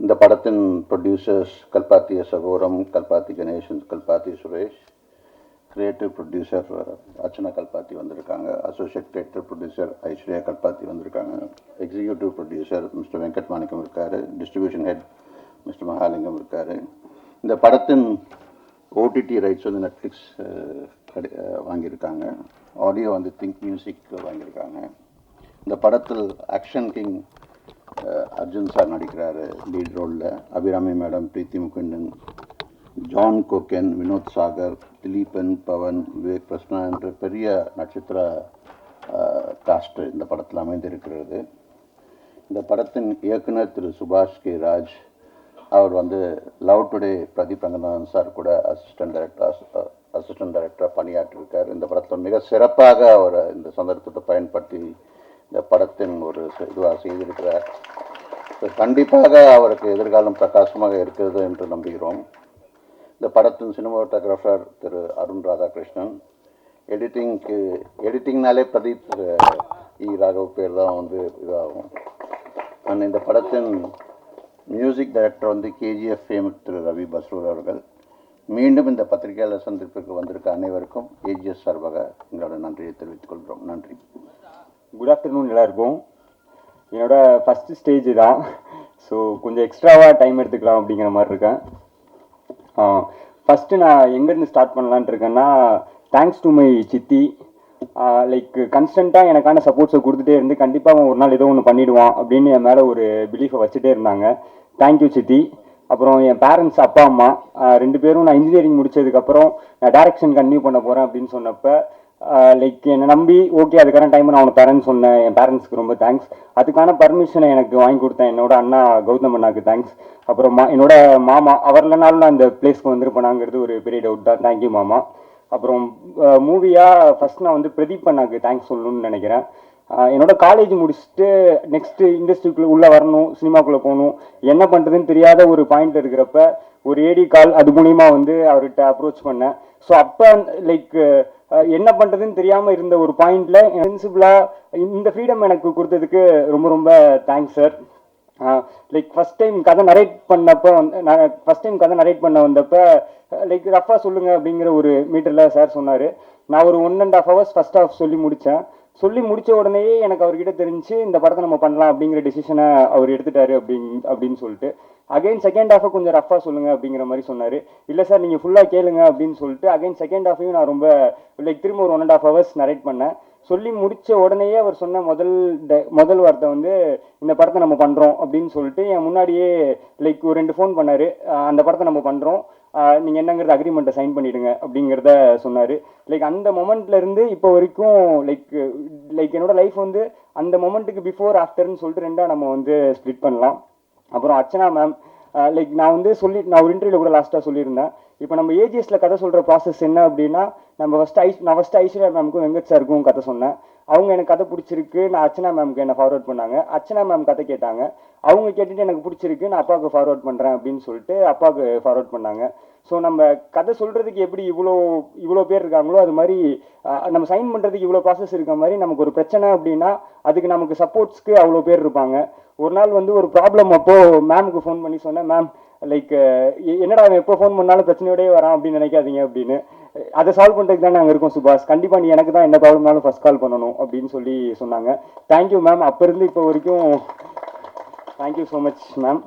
இந்த படத்தின் producers Kalpathi Aghoram, Kalpathi Ganesan, Kalpathi Suresh, creative producer Archana Kalpathi வந்திருக்காங்க, associate creative producer Aishwarya Kalpathi வந்திருக்காங்க, executive producer mister Venkat Manickam இருக்கார், டிஸ்ட்ரிபியூஷன் ஹெட் மிஸ்டர் மகாலிங்கம் இருக்கார். இந்த படத்தின் ஓடிடி ரைட்ஸ் வந்து நெட்ஃப்ளிக்ஸ் வாங்கியிருக்காங்க, ஆடியோ வந்து திங்க் மியூசிக் வாங்கியிருக்காங்க. இந்த படத்தில் ஆக்ஷன் கிங் அர்ஜுன் சார் நடிக்கிறாரு லீட் ரோலில், அபிராமி மேடம், பிரீத்தி முகுந்தன், ஜான் கோகென், வினோத் சாகர், திலீபன், பவன், விவேக் பிரஸ்னா என்ற பெரிய நட்சத்திர காஸ்ட் இந்த படத்தில் அமைந்திருக்கிறது. இந்த படத்தின் இயக்குனர் திரு சுபாஷ் கே ராஜ், அவர் வந்து love today Pradeep Ranganathan sir கூட அசிஸ்டன்ட் டைரக்டராக பணியாற்றிருக்கார். இந்த படத்தில் மிக சிறப்பாக அவர் இந்த சந்தர்ப்பத்தை பயன்படுத்தி இந்த படத்தின் ஒரு இதுவாக செய்திருக்கிறார். கண்டிப்பாக அவருக்கு எதிர்காலம் பிரகாசமாக இருக்கிறது என்று நம்புகிறோம். இந்த படத்தின் சினிமாட்டோகிராஃபர் திரு அருண் ராதாகிருஷ்ணன், எடிட்டிங்னாலே பிரதீப் ராகவ் பேர் தான் வந்து இதாகும். அண்ட் இந்த படத்தின் மியூசிக் டைரக்டர் வந்து கேஜிஎஃப் ஃபேம் திரு ரவி பஸ்ரூர் அவர்கள். மீண்டும் இந்த பத்திரிகையாளர் சந்திப்பிற்கு வந்திருக்க அனைவருக்கும் ஏஜிஎஸ் சார்பாக எங்களோட நன்றியை தெரிவித்துக் கொள்கிறோம். நன்றி. குட் ஆஃப்டர்நூன் எல்லாருக்கும். என்னோட ஃபஸ்ட்டு ஸ்டேஜ் தான், ஸோ கொஞ்சம் எக்ஸ்ட்ராவாக டைம் எடுத்துக்கலாம் அப்படிங்கிற மாதிரி இருக்கேன். ஃபஸ்ட்டு நான் எங்கேருந்து ஸ்டார்ட் பண்ணலான்ட்டு இருக்கேன்னா, தேங்க்ஸ் டு மை சித்தி. லைக் கன்ஸ்டண்ட்டாக எனக்கான சப்போர்ட்ஸை கொடுத்துட்டே இருந்து கண்டிப்பாக அவன் ஒரு நாள் ஏதோ ஒன்று பண்ணிவிடுவான் அப்படின்னு என் மேலே ஒரு பிலீஃபை வச்சுட்டே இருந்தாங்க. தேங்க்யூ சித்தி. அப்புறம் என் பேரண்ட்ஸ், அப்பா அம்மா 2 பேரும் நான் இன்ஜினியரிங் முடிச்சதுக்கப்புறம் நான் டைரக்ஷன் கன்டினியூ பண்ண போகிறேன் அப்படின்னு சொன்னப்போ லைக் என்னை நம்பி ஓகே அதுக்கான டைம் நான் அவனை தரேன்னு சொன்னேன். என் பேரண்ட்ஸ்க்கு ரொம்ப தேங்க்ஸ். அதுக்கான பர்மிஷனை எனக்கு வாங்கி கொடுத்தேன் என்னோட அண்ணா கௌதம் அண்ணாக்கு தேங்க்ஸ். அப்புறம் என்னோட மாமா, அவர் இல்லைனாலும் நான் இந்த பிளேஸ்க்கு வந்திருப்பேனாங்கிறது ஒரு பெரிய டவுட் தான். தேங்க்யூ மாமா. அப்புறம் மூவியாக ஃபஸ்ட் நான் வந்து பிரதீப் அண்ணாக்கு தேங்க்ஸ் சொல்லணும்னு நினைக்கிறேன். என்னோட காலேஜ் முடிச்சுட்டு நெக்ஸ்ட்டு இண்டஸ்ட்ரிக்குள்ளே உள்ளே வரணும், சினிமாக்குள்ளே போகணும், என்ன பண்ணுறதுன்னு தெரியாத ஒரு பாயிண்ட் இருக்கிறப்ப ஒரு ஏடி கால் அது மூலிமா வந்து அவர்கிட்ட அப்ரோச் பண்ணேன். ஸோ அப்போ லைக் என்ன பண்ணுறதுன்னு தெரியாமல் இருந்த ஒரு பாயிண்டில் சென்சிபிளாக இந்த ஃப்ரீடம் எனக்கு கொடுத்ததுக்கு ரொம்ப ரொம்ப thanks sir. Like first time கதை நரேட் பண்ணப்போ நான் ஃபஸ்ட் டைம் கதை நரேட் பண்ண வந்தப்போ லைக் ரஃபாக சொல்லுங்கள் அப்படிங்கிற ஒரு மீட்டரில் சார் சொன்னார். நான் ஒரு 1.5 hours ஃபஸ்ட் ஹாஃப் சொல்லி முடித்தேன். சொல்லி முடித்த உடனேயே எனக்கு அவர்கிட்ட தெரிஞ்சு இந்த படத்தை நம்ம பண்ணலாம் அப்படிங்கிற டிசிஷனை அவர் எடுத்துட்டாரு அப்படின்னு சொல்லிட்டு அகைன் செகண்ட் ஹாஃபை கொஞ்சம் ரஃபாக சொல்லுங்கள் அப்படிங்கிற மாதிரி சொன்னார். இல்லை சார் நீங்கள் ஃபுல்லாக கேளுங்க அப்படின்னு சொல்லிட்டு அகைன் செகண்ட் ஹாஃபையும் நான் ரொம்ப லைக் திரும்ப ஒரு 1.5 hours நரேட் பண்ணேன். சொல்லி முடித்த உடனேயே அவர் சொன்ன முதல் வார்த்தை வந்து இந்த படத்தை நம்ம பண்ணுறோம் அப்படின்னு சொல்லிட்டு என் முன்னாடியே லைக் ஒரு 2 ஃபோன் பண்ணார். அந்த படத்தை நம்ம பண்ணுறோம், நீங்கள் என்னங்கிறது அக்ரிமெண்ட்டை சைன் பண்ணிவிடுங்க அப்படிங்கிறத சொன்னார். லைக் அந்த மொமெண்ட்லேருந்து இப்போ வரைக்கும் லைக் என்னோட லைஃப் வந்து அந்த மொமெண்ட்டுக்கு பிஃபோர் ஆஃப்டர்னு சொல்லிட்டு 2ஆக நம்ம வந்து ஸ்ப்ளிட் பண்ணலாம். அப்புறம் அர்ச்சனா மேம், லைக் நான் ஒரு இன்டர்வியூவில் கூட லாஸ்ட்டாக சொல்லியிருந்தேன். இப்போ நம்ம ஏஜிஎஸ்ல கதை சொல்கிற ப்ராசஸ் என்ன அப்படின்னா, நான் ஃபஸ்ட்டு ஐஸ்வர்யா மேமுக்கும் வெங்கட் சாருக்கும் கதை சொன்னேன். அவங்க எனக்கு கதை பிடிச்சிருக்கு, நான் அர்ச்சனா மேமுக்கு என்ன ஃபார்வர்ட் பண்ணாங்க. அர்ச்சனா மேம் கதை கேட்டாங்க, அவங்க கேட்டுட்டு எனக்கு பிடிச்சிருக்கு, நான் அப்பாவுக்கு ஃபார்வர்ட் பண்ணுறேன் அப்படின்னு சொல்லிட்டு அப்பாவுக்கு ஃபார்வர்ட் பண்ணாங்க. ஸோ நம்ம கதை சொல்கிறதுக்கு எப்படி இவ்வளோ பேர் இருக்காங்களோ அது மாதிரி நம்ம சைன் பண்ணுறதுக்கு இவ்வளோ ப்ராசஸ் இருக்க மாதிரி நமக்கு ஒரு பிரச்சனை அப்படின்னா அதுக்கு நமக்கு சப்போர்ட்ஸ்க்கு அவ்வளோ பேர் இருப்பாங்க. ஒரு நாள் வந்து ஒரு ப்ராப்ளம் அப்போது மேமுக்கு ஃபோன் பண்ணி சொன்னேன், மேம் லைக் என்னடா அவன் எப்போ ஃபோன் பண்ணாலும் பிரச்சனையோடய வரான் அப்படின்னு நினைக்காதீங்க அப்படின்னு. அதை சால்வ் பண்ணுறதுக்கு தான் நாங்கள் இருக்கோம் சுபாஷ், கண்டிப்பாக நீ எனக்கு தான் என்ன ப்ராப்ளம்னாலும் ஃபஸ்ட் கால் பண்ணணும் அப்படின்னு சொல்லி சொன்னாங்க. Thank you ma'am. அப்போ இருந்து இப்போ வரைக்கும் தேங்க்யூ ஸோ மச் மேம்.